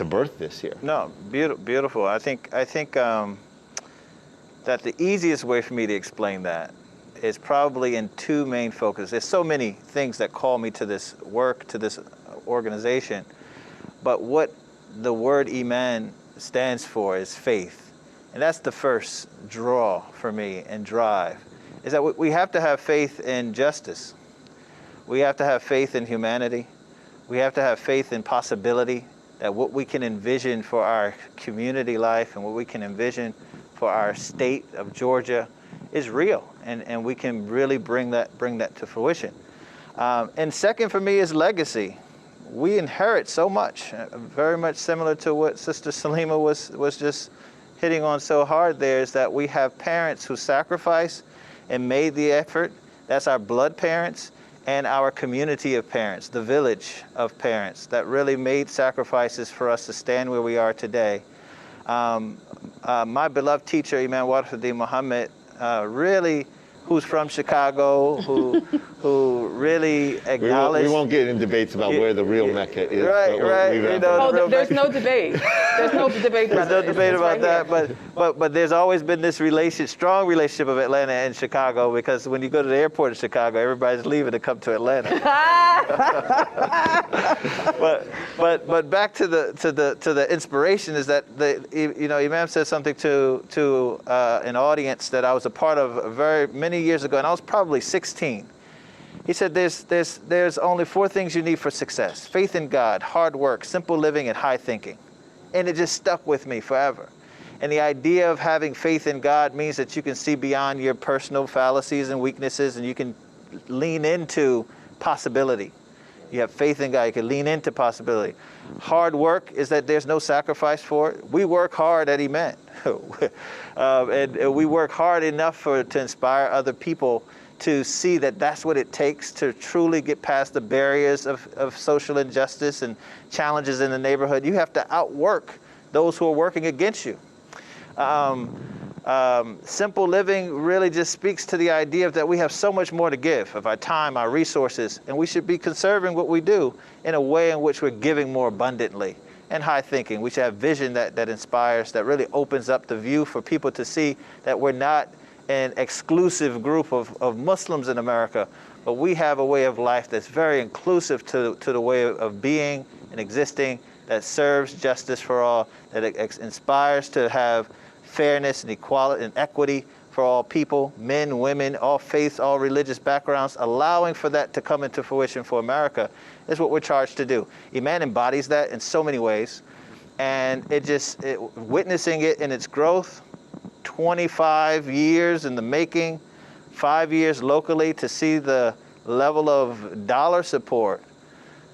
birth this here? No, beautiful. I think that the easiest way for me to explain that is probably in two main focuses. There's so many things that call me to this work, to this organization, but what the word Iman stands for is faith. And that's the first draw for me and drive, is that we have to have faith in justice. We have to have faith in humanity. We have to have faith in possibility, that what we can envision for our community life and what we can envision for our state of Georgia is real, and we can really bring that to fruition. And second for me is legacy. We inherit so much, very much similar to what Sister Salima was just hitting on so hard there, is that we have parents who sacrificed and made the effort. That's our blood parents, and our community of parents, the village of parents that really made sacrifices for us to stand where we are today. My beloved teacher, Imam Wafiddin Muhammad, really, who's from Chicago, who really acknowledged. We won't get in debates about where the real Mecca is. Right. There's no debate. There's no debate. There's no debate about that. But there's always been this strong relationship of Atlanta and Chicago, because when you go to the airport in Chicago, everybody's leaving to come to Atlanta. but back to the inspiration is that Imam said something to an audience that I was a part of many years ago, and I was probably 16. He said there's only 4 things you need for success: faith in God, hard work, simple living, and high thinking. And it just stuck with me forever. And the idea of having faith in God means that you can see beyond your personal fallacies and weaknesses, and you can lean into possibility. You have faith in God, you can lean into possibility. Hard work is that there's no sacrifice for it. We work hard at Iman. And we work hard enough to inspire other people to see that that's what it takes to truly get past the barriers of social injustice and challenges in the neighborhood. You have to outwork those who are working against you. Simple living really just speaks to the idea that we have so much more to give of our time, our resources, and we should be conserving what we do in a way in which we're giving more abundantly. And high thinking, we should have vision that inspires, that really opens up the view for people to see that we're not an exclusive group of Muslims in America, but we have a way of life that's very inclusive to the way of being and existing, that serves justice for all, that inspires to have fairness and equality and equity for all people, men, women, all faiths, all religious backgrounds, allowing for that to come into fruition for America is what we're charged to do. Iman embodies that in so many ways, and witnessing it in its growth, 25 years in the making, 5 years locally, to see the level of dollar support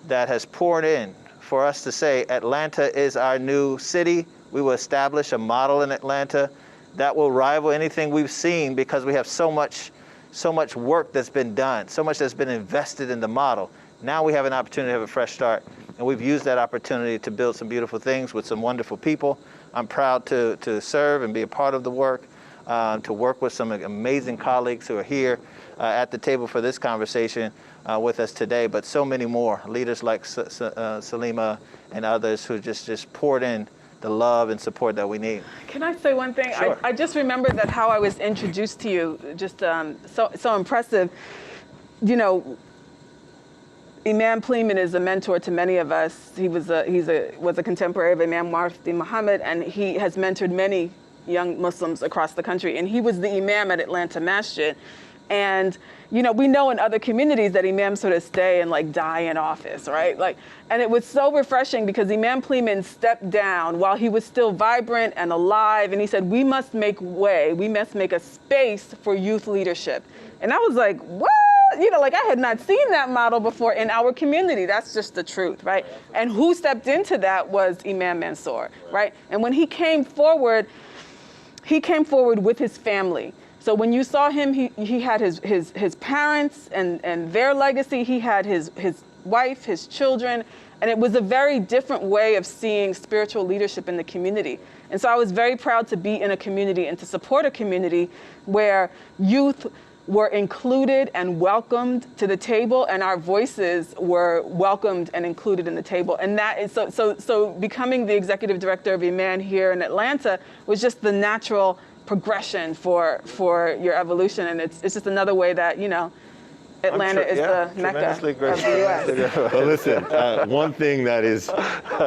that has poured in for us to say Atlanta is our new city. We will establish a model in Atlanta that will rival anything we've seen, because we have so much so much work that's been done, so much that's been invested in the model. Now we have an opportunity to have a fresh start, and we've used that opportunity to build some beautiful things with some wonderful people. I'm proud to serve and be a part of the work, to work with some amazing colleagues who are here at the table for this conversation with us today, but so many more, leaders like Salima and others who just poured in the love and support that we need. Can I say one thing? Sure. I just remembered that how I was introduced to you, just so impressive. You know, Imam Pleman is a mentor to many of us. He was a contemporary of Imam Warthi Muhammad, and he has mentored many young Muslims across the country. And he was the Imam at Atlanta Masjid. And, you know, we know in other communities that imams sort of stay and like die in office, right? Like, and it was so refreshing because Imam Pleman stepped down while he was still vibrant and alive. And he said, we must make way, we must make a space for youth leadership. And I was like, what? You know, like I had not seen that model before in our community. That's just the truth, right? And who stepped into that was Imam Mansour, right? And when he came forward with his family. So when you saw him, he had his parents and their legacy. He had his wife, his children, and it was a very different way of seeing spiritual leadership in the community. And so I was very proud to be in a community and to support a community where youth were included and welcomed to the table, and our voices were welcomed and included in the table. And that is so becoming the executive director of Iman here in Atlanta was just the natural progression for your evolution, and it's just another way that, you know, Atlanta is the Mecca of the U.S. Well, listen, one thing that is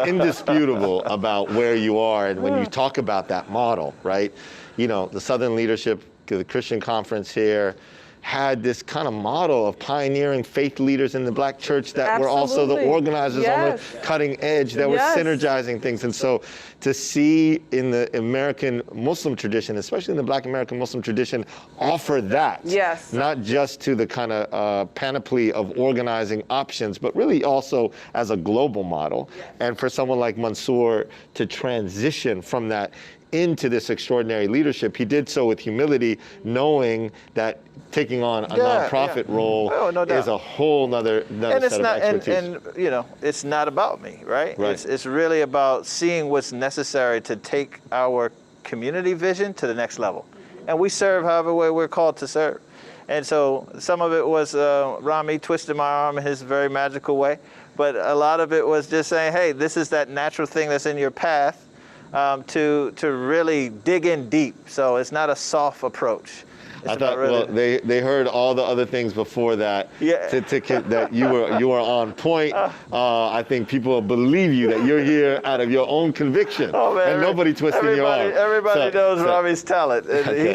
indisputable about where you are, and when you talk about that model, right? You know, the Southern Leadership, the Christian Conference here, had this kind of model of pioneering faith leaders in the Black church that were also the organizers on the cutting edge, that were synergizing things. And so to see in the American Muslim tradition, especially in the Black American Muslim tradition, offer that, not just to the kind of panoply of organizing options, but really also as a global model. And for someone like Mansour to transition from that into this extraordinary leadership, he did so with humility, knowing that taking on a nonprofit role is a whole nother set of expertise. And you know, it's not about me, right? It's really about seeing what's necessary to take our community vision to the next level. And we serve however way we're called to serve. And so some of it was Rami twisting my arm in his very magical way, but a lot of it was just saying, hey, this is that natural thing that's in your path. To really dig in deep. So it's not a soft approach. I thought, well, they heard all the other things before that. That you were on point. I think people believe you that you're here out of your own conviction, and nobody twisting your arm. Everybody knows Rami's talent.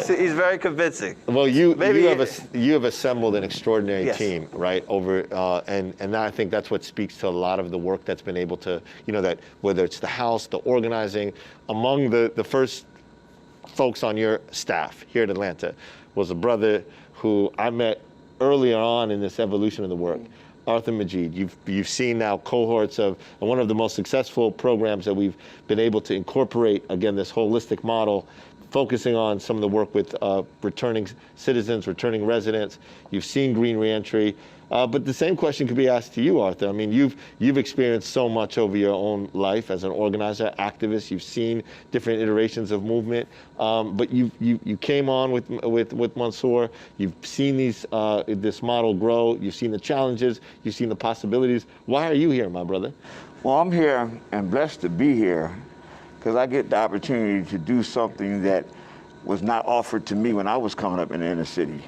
He's very convincing. Well, you have assembled an extraordinary team, right? And I think that's what speaks to a lot of the work that's been able to, you know, that whether it's the house, the organizing, among the first folks on your staff here in Atlanta was a brother who I met earlier on in this evolution of the work, Arthur Majid. You've seen now cohorts of one of the most successful programs that we've been able to incorporate, again, this holistic model, focusing on some of the work with returning citizens, returning residents. You've seen green reentry. But the same question could be asked to you, Arthur. I mean, you've experienced so much over your own life as an organizer, activist. You've seen different iterations of movement. But you came on with Mansour. You've seen this model grow. You've seen the challenges. You've seen the possibilities. Why are you here, my brother? Well, I'm here and blessed to be here because I get the opportunity to do something that was not offered to me when I was coming up in the inner city.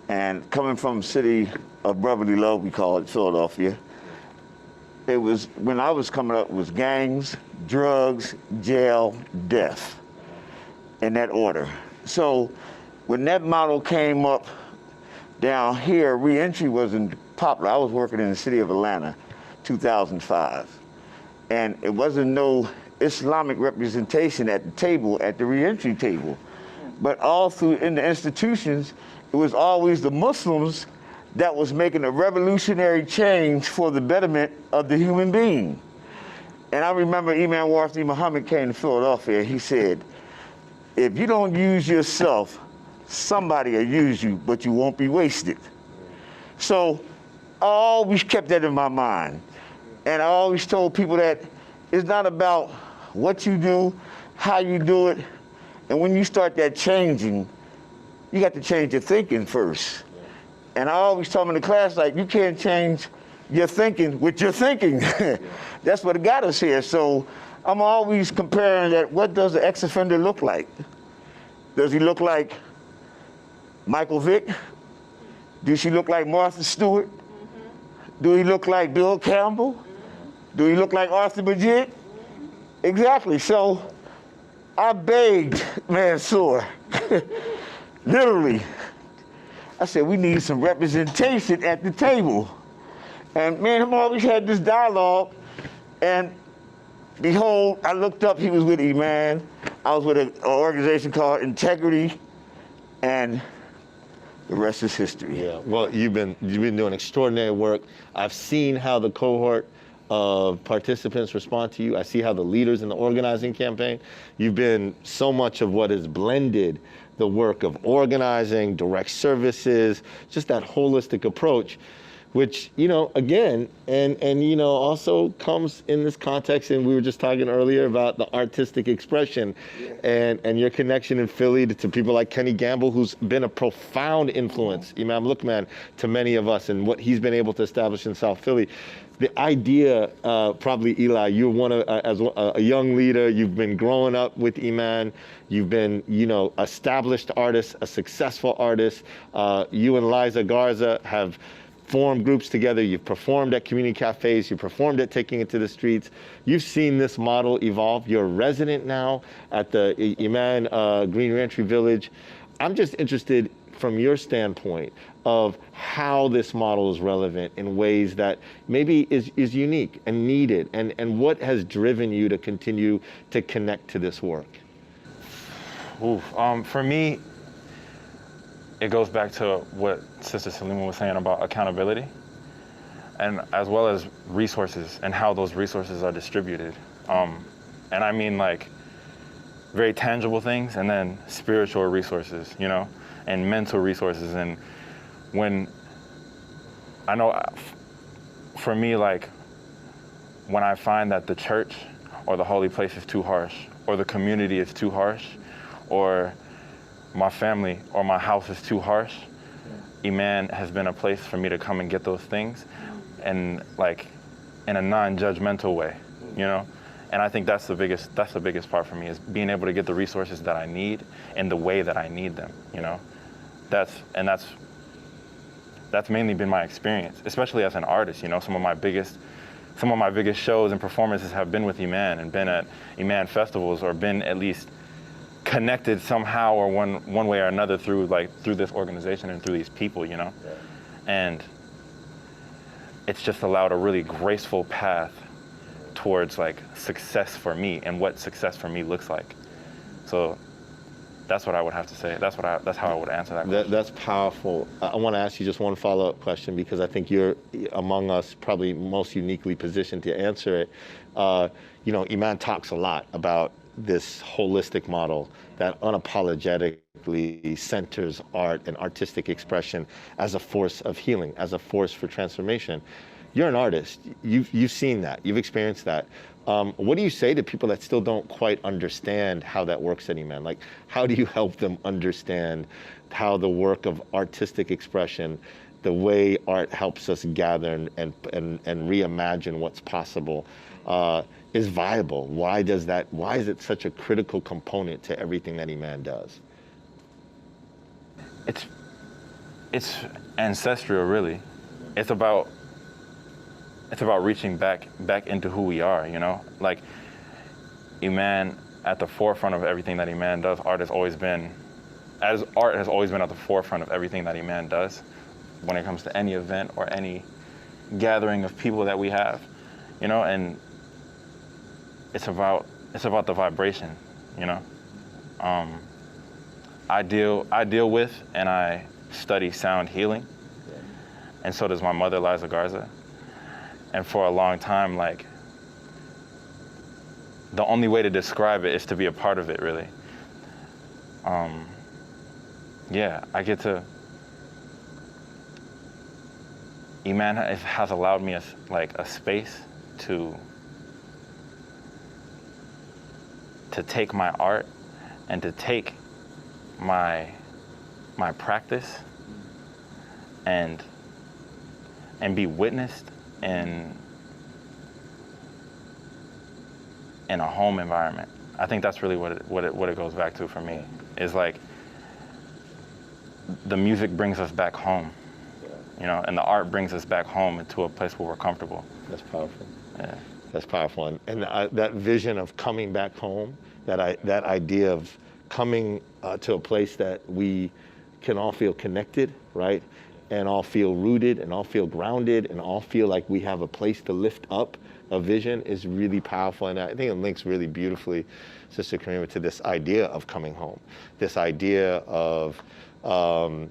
And coming from a city of brotherly love, we call it, Philadelphia, it was, when I was coming up, it was gangs, drugs, jail, death, in that order. So when that model came up down here, reentry wasn't popular. I was working in the city of Atlanta, 2005. And it wasn't no Islamic representation at the table, at the reentry table. But all through in the institutions, it was always the Muslims that was making a revolutionary change for the betterment of the human being. And I remember Imam Warthi Muhammad came to Philadelphia. He said, if you don't use yourself somebody will use you, but you won't be wasted. So I always kept that in my mind. And I always told people that it's not about what you do, how you do it. And when you start that changing, you got to change your thinking first. And I always tell them in the class, like, you can't change your thinking with your thinking. That's what got us here. So I'm always comparing that, what does the ex-offender look like? Does he look like Michael Vick? Does she look like Martha Stewart? Do he look like Bill Campbell? Do he look like Arthur Majid? Exactly. So I begged Mansour, literally. I said, we need some representation at the table. And me and him always had this dialogue. And behold, I looked up, he was with Iman. I was with an organization called Integrity. And the rest is history. Yeah, well, you've been doing extraordinary work. I've seen how the cohort of participants respond to you. I see how the leaders in the organizing campaign, you've been so much of what has blended the work of organizing, direct services, just that holistic approach, which, you know, again, and you know, also comes in this context, and we were just talking earlier about the artistic expression and your connection in Philly to people like Kenny Gamble, who's been a profound influence, Imam Lukman, to many of us, and what he's been able to establish in South Philly. The idea, probably Eli, you're one of, as a young leader, you've been growing up with Iman, you've been, you know, established artist, a successful artist. You and Liza Garza have formed groups together, you've performed at community cafes, you performed at Taking It to the Streets. You've seen this model evolve. You're a resident now at the Iman Green Reentry Village. I'm just interested from your standpoint of how this model is relevant in ways that maybe is unique and needed, and what has driven you to continue to connect to this work? For me, it goes back to what Sister Salima was saying about accountability, and as well as resources and how those resources are distributed. And I mean, like, very tangible things, and then spiritual resources, you know, and mental resources. And when I know, for me, like, when I find that the church or the holy place is too harsh, or the community is too harsh, or my family or my house is too harsh, Iman has been a place for me to come and get those things, and like in a non-judgmental way, you know. And I think that's the biggest part for me, is being able to get the resources that I need in the way that I need them, you know. That's mainly been my experience, especially as an artist, you know. Some of my biggest shows and performances have been with Iman, and been at Iman festivals, or been at least connected somehow or one way or another through this organization and through these people, you know. And it's just allowed a really graceful path towards like success for me, and what success for me looks like. So that's what I would have to say. That's how I would answer that question. That's powerful. I want to ask you just one follow-up question, because I think you're among us probably most uniquely positioned to answer it. You know, Iman talks a lot about this holistic model that unapologetically centers art and artistic expression as a force of healing, as a force for transformation. You're an artist. You've seen that. You've experienced that. What do you say to people that still don't quite understand how that works at Iman? Like, how do you help them understand how the work of artistic expression, the way art helps us gather and reimagine what's possible, is viable? Why is it such a critical component to everything that Iman does? It's ancestral, really. It's about reaching back into who we are, you know? Like, Iman, at the forefront of everything that Iman does, art has always been at the forefront of everything that Iman does when it comes to any event or any gathering of people that we have, you know? And it's about the vibration, you know? I deal with and I study sound healing, and so does my mother, Liza Garza. And for a long time, like, the only way to describe it is to be a part of it, really. yeah, I get to, Iman has allowed me a space to take my art and to take my practice and be witnessed in a home environment. I think that's really what it goes back to for me. Is like the music brings us back home, you know, and the art brings us back home into a place where we're comfortable. That's powerful. Yeah. That's powerful, and that vision of coming back home, that idea of coming to a place that we can all feel connected, right? And all feel rooted and all feel grounded and all feel like we have a place to lift up a vision is really powerful. And I think it links really beautifully, Sister Karima, to this idea of coming home, this idea of,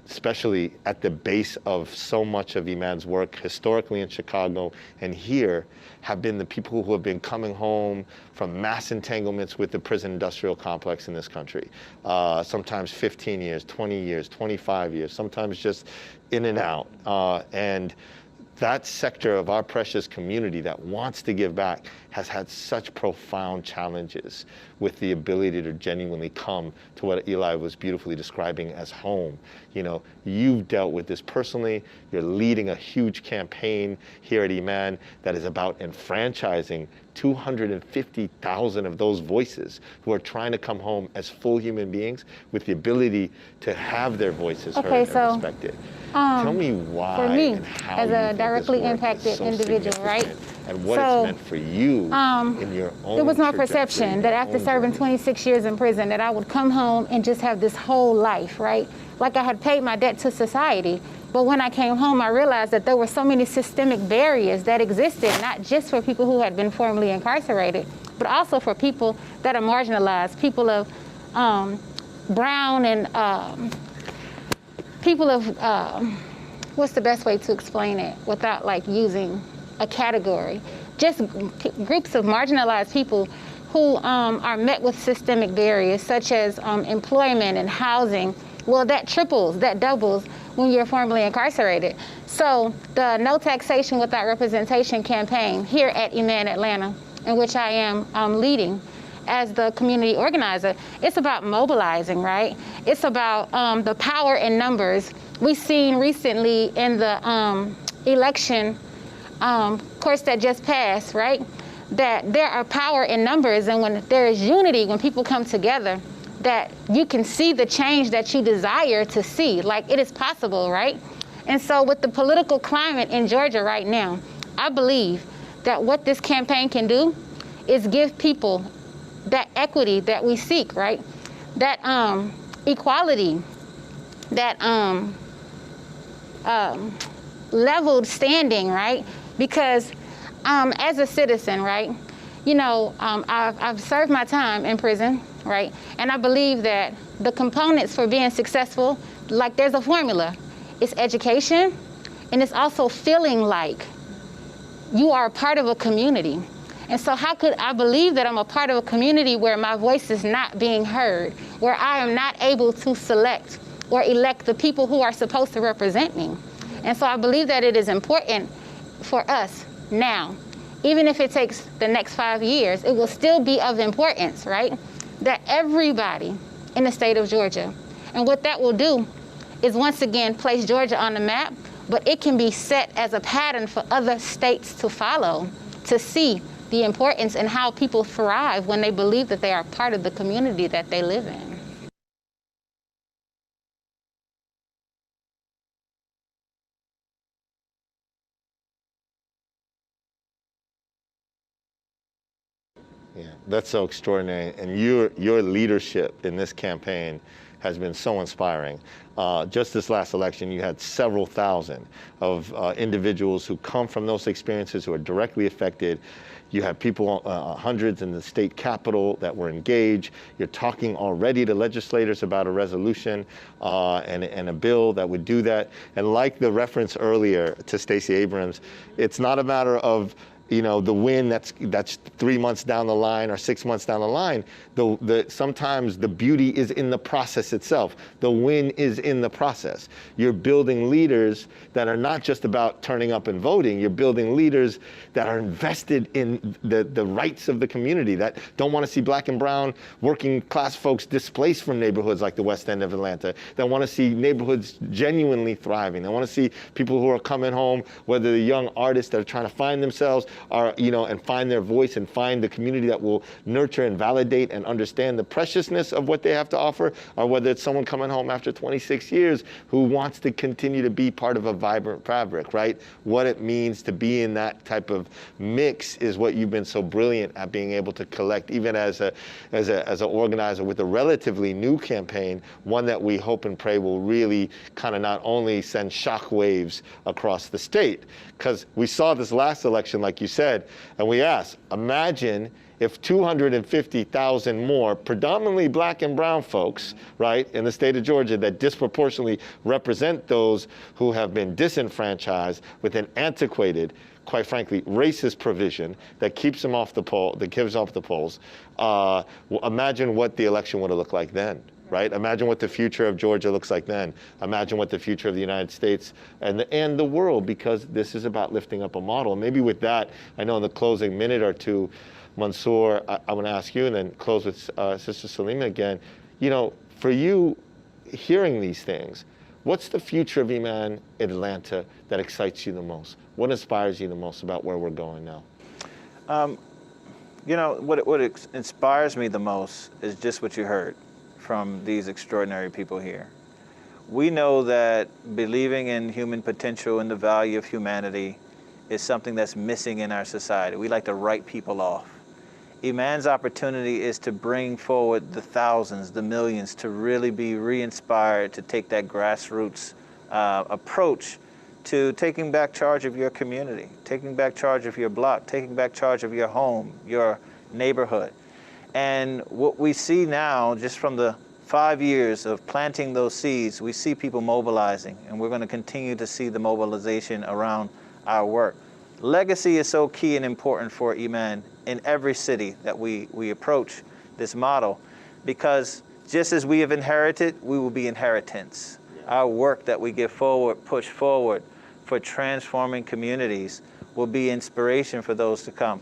especially at the base of so much of Iman's work historically in Chicago and here, have been the people who have been coming home from mass entanglements with the prison industrial complex in this country. Sometimes 15 years, 20 years, 25 years, sometimes just in and out. And that sector of our precious community that wants to give back has had such profound challenges with the ability to genuinely come to what Eli was beautifully describing as home. You know, you've dealt with this personally. You're leading a huge campaign here at Iman that is about enfranchising 250,000 of those voices who are trying to come home as full human beings with the ability to have their voices heard and respected. Tell me why for me, and how as you a think directly this work impacted is so individual, right? And what it's meant for you in your own there was no trajectory, perception that your after own serving journey. 26 years in prison that I would come home and just have this whole life, right? Like I had paid my debt to society. But when I came home, I realized that there were so many systemic barriers that existed, not just for people who had been formerly incarcerated, but also for people that are marginalized, people of brown and people of, what's the best way to explain it without like using a category? Just groups of marginalized people who are met with systemic barriers such as employment and housing. Well, that triples, that doubles when you're formerly incarcerated. So the No Taxation Without Representation campaign here at Iman Atlanta, in which I am leading as the community organizer, it's about mobilizing, right? It's about the power in numbers. We've seen recently in the election course that just passed, right? That there are power in numbers, and when there is unity, when people come together, that you can see the change that you desire to see. Like, it is possible, right? And so with the political climate in Georgia right now, I believe that what this campaign can do is give people that equity that we seek, right? That equality, that leveled standing, right? Because as a citizen, right, you know, I've served my time in prison, right? And I believe that the components for being successful, like there's a formula. It's education, and it's also feeling like you are a part of a community. And so how could I believe that I'm a part of a community where my voice is not being heard, where I am not able to select or elect the people who are supposed to represent me? And so I believe that it is important for us now, even if it takes the next 5 years, it will still be of importance, right? That everybody in the state of Georgia, and what that will do is once again place Georgia on the map, but it can be set as a pattern for other states to follow, to see the importance and how people thrive when they believe that they are part of the community that they live in. Yeah, that's so extraordinary. And your leadership in this campaign has been so inspiring. Just this last election, you had several thousand of individuals who come from those experiences who are directly affected. You have people, hundreds in the state capitol that were engaged. You're talking already to legislators about a resolution and a bill that would do that. And like the reference earlier to Stacey Abrams, it's not a matter of the win that's 3 months down the line or 6 months down the line. Sometimes the beauty is in the process itself. The win is in the process. You're building leaders that are not just about turning up and voting. You're building leaders that are invested in the rights of the community, that don't want to see black and brown working class folks displaced from neighborhoods like the West End of Atlanta, that want to see neighborhoods genuinely thriving. They want to see people who are coming home, whether the young artists that are trying to find themselves are, and find their voice and find the community that will nurture and validate and understand the preciousness of what they have to offer, or whether it's someone coming home after 26 years who wants to continue to be part of a vibrant fabric, right? What it means to be in that type of mix is what you've been so brilliant at being able to collect, even as an organizer with a relatively new campaign, one that we hope and pray will really kind of not only send shockwaves across the state, because we saw this last election, like you said, and we asked, imagine if 250,000 more predominantly black and brown folks, right, in the state of Georgia that disproportionately represent those who have been disenfranchised with an antiquated, quite frankly, racist provision that keeps them off the poll, that gives off the polls. Imagine what the election would have looked like then. Right? Imagine what the future of Georgia looks like then. Imagine what the future of the United States and the world, because this is about lifting up a model. And maybe with that, I know in the closing minute or two, Mansour, I want to ask you, and then close with Sister Salima again. For you, hearing these things, what's the future of Iman in Atlanta that excites you the most? What inspires you the most about where we're going now? What inspires me the most is just what you heard from these extraordinary people here. We know that believing in human potential and the value of humanity is something that's missing in our society. We like to write people off. Iman's opportunity is to bring forward the thousands, the millions, to really be re-inspired, to take that grassroots approach to taking back charge of your community, taking back charge of your block, taking back charge of your home, your neighborhood. And what we see now, just from the 5 years of planting those seeds, we see people mobilizing, and we're going to continue to see the mobilization around our work. Legacy is so key and important for Iman in every city that we approach this model, because just as we have inherited, we will be inheritance. Our work that we push forward for transforming communities will be inspiration for those to come.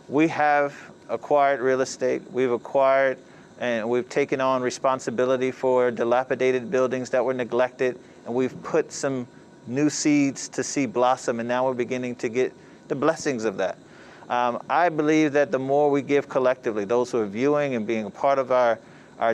We have acquired real estate. We've acquired and we've taken on responsibility for dilapidated buildings that were neglected, and we've put some new seeds to see blossom, and now we're beginning to get the blessings of that. I believe that the more we give collectively, those who are viewing and being a part of our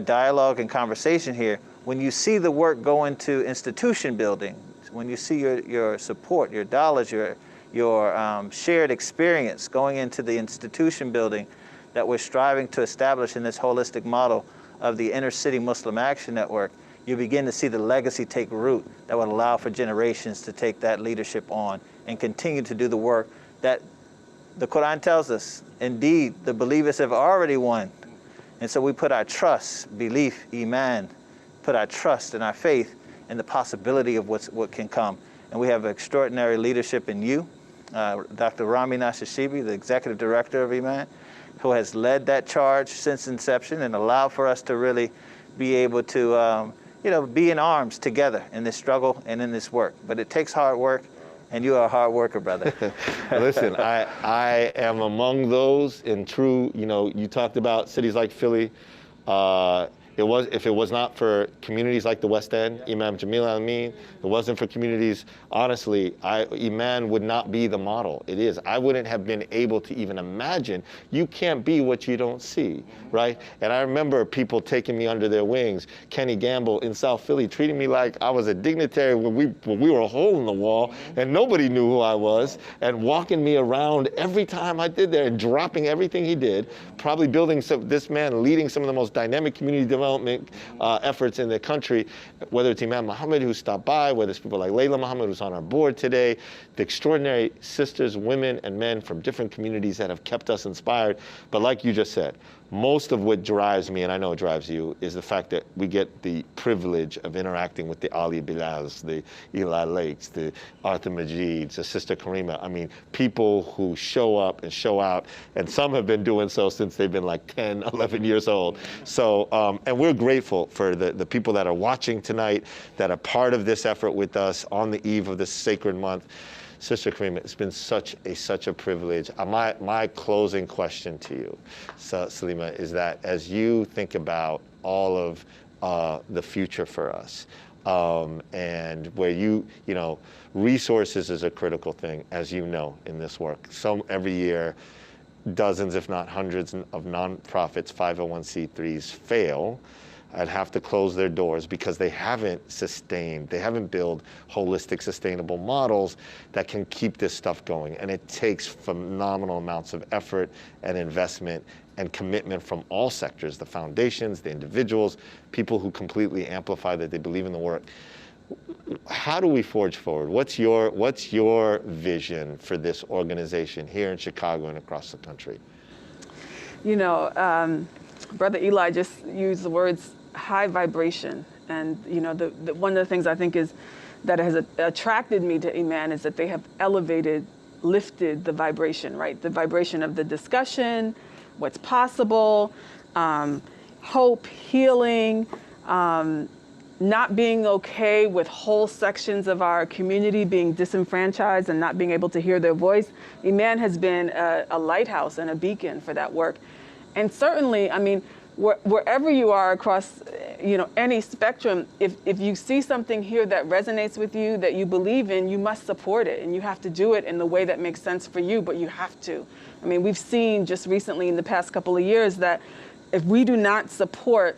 dialogue and conversation here, when you see the work go into institution building, when you see your support, your dollars, your shared experience going into the institution building that we're striving to establish in this holistic model of the Inner City Muslim Action Network, you begin to see the legacy take root that would allow for generations to take that leadership on and continue to do the work that the Quran tells us, indeed, the believers have already won. And so we put our trust, belief, Iman, put our trust and our faith in the possibility of what can come. And we have extraordinary leadership in you, Dr. Rami Nashashibi, the executive director of Iman, who has led that charge since inception and allowed for us to really be able to be in arms together in this struggle and in this work. But it takes hard work, and you are a hard worker, brother. Listen, I am among those in true, you talked about cities like Philly. If it was not for communities like the West End, Imam Jamil Amin, it wasn't for communities, honestly, Iman would not be the model it is. I wouldn't have been able to even imagine. You can't be what you don't see, right? And I remember people taking me under their wings. Kenny Gamble in South Philly treating me like I was a dignitary when we were a hole in the wall and nobody knew who I was, and walking me around every time I did there and dropping everything he did, probably building this man leading some of the most dynamic community development development efforts in the country, whether it's Imam Muhammad who stopped by, whether it's people like Layla Muhammad who's on our board today, the extraordinary sisters, women, and men from different communities that have kept us inspired. But like you just said, most of what drives me, and I know it drives you, is the fact that we get the privilege of interacting with the Ali Bilals, the Eli Lakes, the Arthur Majids, the Sister Karima. I mean, people who show up and show out, and some have been doing so since they've been like 10, 11 years old. So, and we're grateful for the people that are watching tonight, that are part of this effort with us on the eve of this sacred month. Sister Karima, it's been such a privilege. My closing question to you, Salima, is that as you think about all of the future for us, and where you know, resources is a critical thing, as you know, in this work. So every year, dozens, if not hundreds, of nonprofits, 501c3s fail and have to close their doors because they haven't built holistic, sustainable models that can keep this stuff going. And it takes phenomenal amounts of effort and investment and commitment from all sectors, the foundations, the individuals, people who completely amplify that they believe in the work. How do we forge forward? What's your vision for this organization here in Chicago and across the country? You know, Brother Eli just used the words high vibration. And, you know, one of the things I think is that has attracted me to Iman is that they have lifted the vibration, right? The vibration of the discussion, what's possible, hope, healing, not being okay with whole sections of our community being disenfranchised and not being able to hear their voice. Iman has been a lighthouse and a beacon for that work. And certainly, I mean, wherever you are across, you know, any spectrum, if you see something here that resonates with you, that you believe in, you must support it. And you have to do it in the way that makes sense for you, but you have to. I mean, we've seen just recently in the past couple of years that if we do not support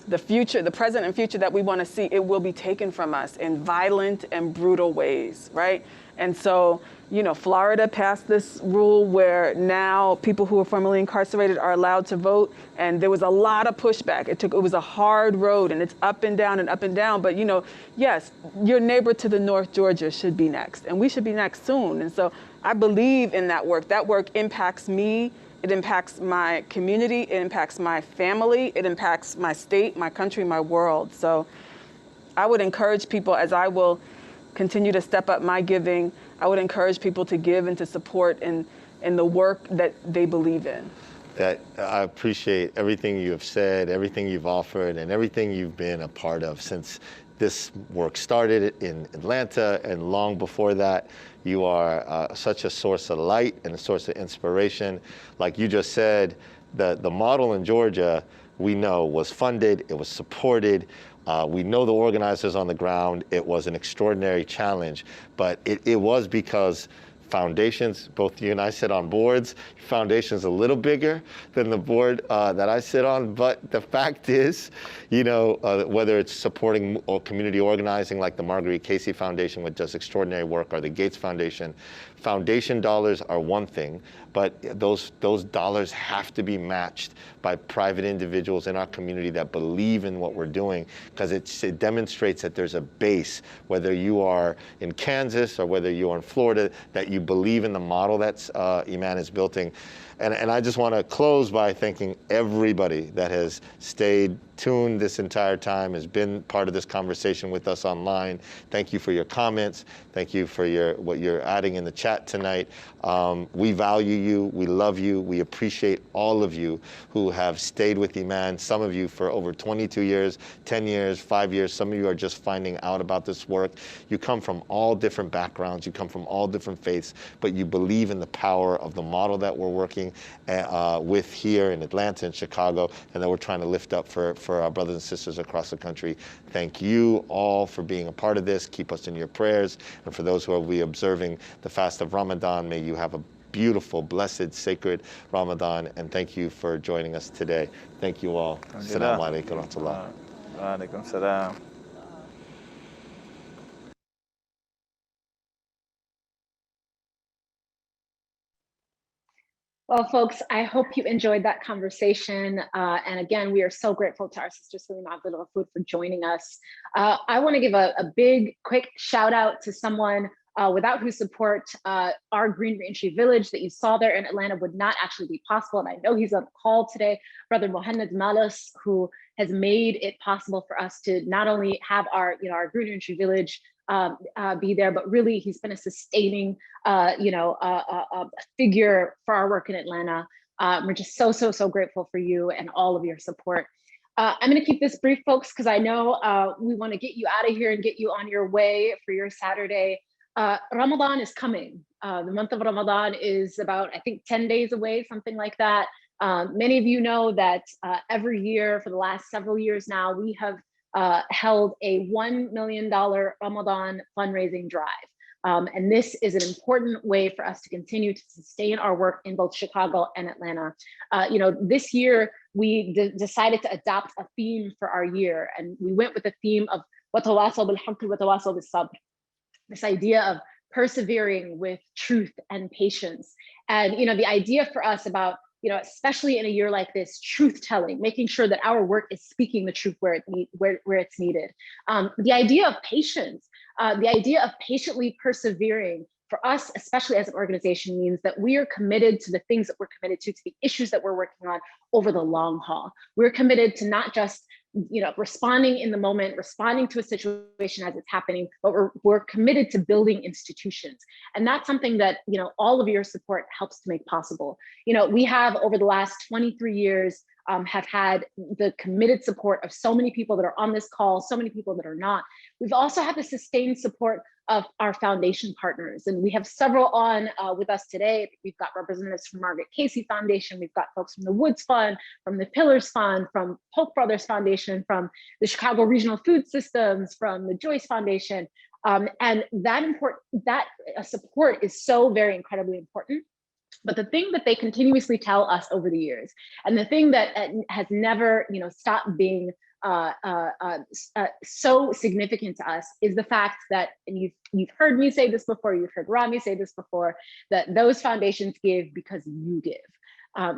the future, the present and future that we want to see, it will be taken from us in violent and brutal ways, right? And so, you know, Florida passed this rule where now people who are formerly incarcerated are allowed to vote. And there was a lot of pushback. It was a hard road, and it's up and down and up and down. But, you know, yes, your neighbor to the north, Georgia, should be next. And we should be next soon. And so I believe in that work. That work impacts me. It impacts my community. It impacts my family. It impacts my state, my country, my world. So I would encourage people, as I will continue to step up my giving, I would encourage people to give and to support in the work that they believe in. I appreciate everything you have said, everything you've offered, and everything you've been a part of since this work started in Atlanta, and long before that. You are such a source of light and a source of inspiration. Like you just said, the model in Georgia, we know, was funded, it was supported. We know the organizers on the ground. It was an extraordinary challenge, but it was because foundations, both you and I sit on boards. Foundation's a little bigger than the board that I sit on, but the fact is, you know, whether it's supporting or community organizing like the Marguerite Casey Foundation, which does extraordinary work, or the Gates Foundation, foundation dollars are one thing, but those dollars have to be matched by private individuals in our community that believe in what we're doing, because it demonstrates that there's a base, whether you are in Kansas or whether you are in Florida, that you believe in the model that Iman is building. And I just want to close by thanking everybody that has stayed tuned this entire time, has been part of this conversation with us online. Thank you for your comments. Thank you for what you're adding in the chat tonight. We value you. We love you. We appreciate all of you who have stayed with Iman, some of you for over 22 years, 10 years, 5 years. Some of you are just finding out about this work. You come from all different backgrounds. You come from all different faiths, but you believe in the power of the model that we're working with here in Atlanta and Chicago, and that we're trying to lift up for our brothers and sisters across the country. Thank you all for being a part of this. Keep us in your prayers. And for those who will be observing the fast of Ramadan, may you have a beautiful, blessed, sacred Ramadan. And thank you for joining us today. Thank you all. Assalamu alaikum wa rahmatullah. Wa alaikum salam. Well, folks, I hope you enjoyed that conversation. And again, we are so grateful to our sister Salima Abdullah Food for joining us. I want to give a big, quick shout out to someone without whose support our Green Reentry Village that you saw there in Atlanta would not actually be possible. And I know he's on the call today, Brother Mohammed Malas, who has made it possible for us to not only have our, our Green Reentry Village be there, but really he's been a sustaining, figure for our work in Atlanta. We're just so grateful for you and all of your support. I'm going to keep this brief, folks, because I know we want to get you out of here and get you on your way for your Saturday. Ramadan is coming. The month of Ramadan is about, I think, 10 days away, something like that. Many of you know that every year for the last several years now, we have held a $1 million Ramadan fundraising drive. And this is an important way for us to continue to sustain our work in both Chicago and Atlanta. This year, we decided to adopt a theme for our year, and we went with the theme of وَتَوَاصَوْا بِالْحَقِّ وَتَوَاصَوْا بِالصَّبْرِ, this idea of persevering with truth and patience. And the idea for us about, especially in a year like this, truth telling, making sure that our work is speaking the truth where it's needed. The idea of patience, the idea of patiently persevering for us, especially as an organization, means that we are committed to the things that we're committed to the issues that we're working on over the long haul. We're committed to not just responding in the moment, responding to a situation as it's happening, but we're committed to building institutions. And that's something that, all of your support helps to make possible. We have over the last 23 years, have had the committed support of so many people that are on this call, so many people that are not. We've also had the sustained support of our foundation partners. And we have several on with us today. We've got representatives from Margaret Casey Foundation. We've got folks from the Woods Fund, from the Pillars Fund, from Polk Brothers Foundation, from the Chicago Regional Food Systems, from the Joyce Foundation. And that support is so very incredibly important. But the thing that they continuously tell us over the years, and the thing that has never, stopped being so significant to us, is the fact that, and you've heard me say this before, you've heard Rami say this before, that those foundations give because you give.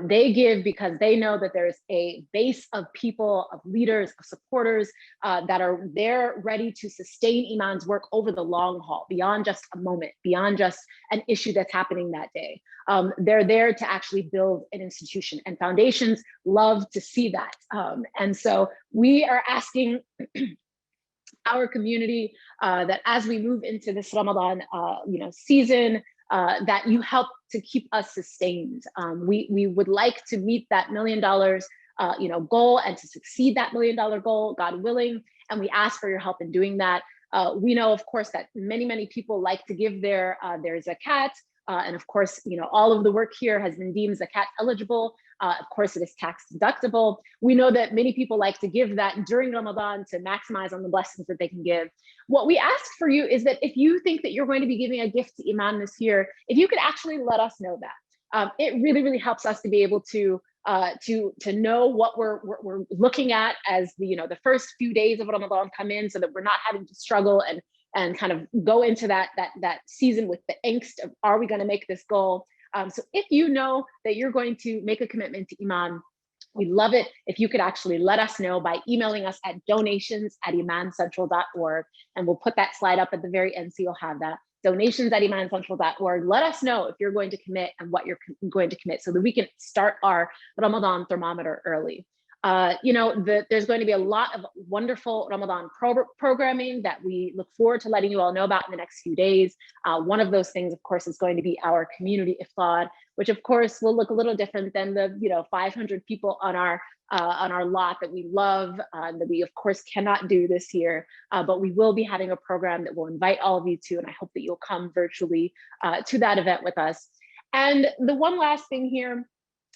They give because they know that there's a base of people, of leaders, of supporters that are there ready to sustain Iman's work over the long haul, beyond just a moment, beyond just an issue that's happening that day. They're there to actually build an institution, and foundations love to see that. And so we are asking our community that as we move into this Ramadan season, that you help to keep us sustained. We would like to meet that $1 million goal, and to succeed that $1 million goal, God willing, and we ask for your help in doing that. We know, of course, that many people like to give their zakat, and of course, all of the work here has been deemed zakat eligible. Of course, it is tax deductible. We know that many people like to give that during Ramadan to maximize on the blessings that they can give. What we ask for you is that if you think that you're going to be giving a gift to Iman this year, if you could actually let us know that. It really helps us to be able to know what we're looking at as the first few days of Ramadan come in, so that we're not having to struggle and kind of go into that season with the angst of, are we going to make this goal? So if you know that you're going to make a commitment to Iman, we'd love it if you could actually let us know by emailing us at donations@imancentral.org, and we'll put that slide up at the very end so you'll have that. Donations@imancentral.org. Let us know if you're going to commit and what you're going to commit, so that we can start our Ramadan thermometer early. There's going to be a lot of wonderful Ramadan programming that we look forward to letting you all know about in the next few days. One of those things, of course, is going to be our community iftar, which of course will look a little different than the 500 people on our lot that we love, that we of course cannot do this year. But we will be having a program that we'll invite all of you to, and I hope that you'll come virtually to that event with us. And the one last thing here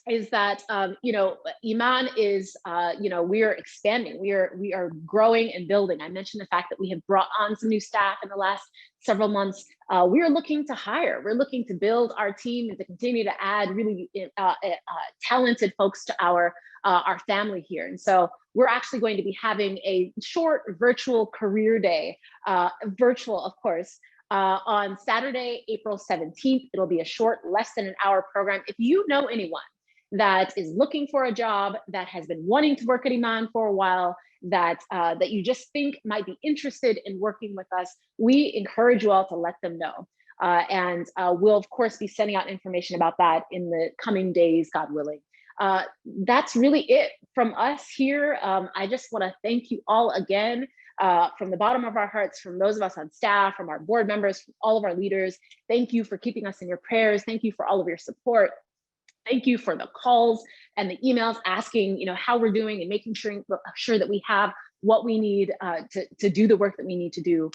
is that Iman is we are expanding, we are growing and building. I mentioned the fact that we have brought on some new staff in the last several months. We are looking to hire, we're looking to build our team and to continue to add really talented folks to our family here. And so we're actually going to be having a short virtual career day, virtual of course, On Saturday, April 17th, it'll be a short, less than an hour program. If you know anyone that is looking for a job, that has been wanting to work at Iman for a while, that you just think might be interested in working with us, we encourage you all to let them know. And we'll of course be sending out information about that in the coming days, God willing. That's really it from us here. I just want to thank you all again. From the bottom of our hearts, from those of us on staff, from our board members, from all of our leaders, thank you for keeping us in your prayers. Thank you for all of your support. Thank you for the calls and the emails asking, how we're doing and making sure that we have what we need to do the work that we need to do.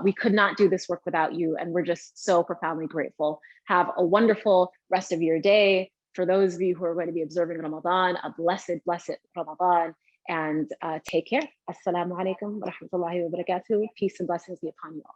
We could not do this work without you, and we're just so profoundly grateful. Have a wonderful rest of your day. For those of you who are going to be observing Ramadan, a blessed, blessed Ramadan. And take care. Assalamu alaikum wa rahmatullahi wa barakatuh. Peace and blessings be upon you all.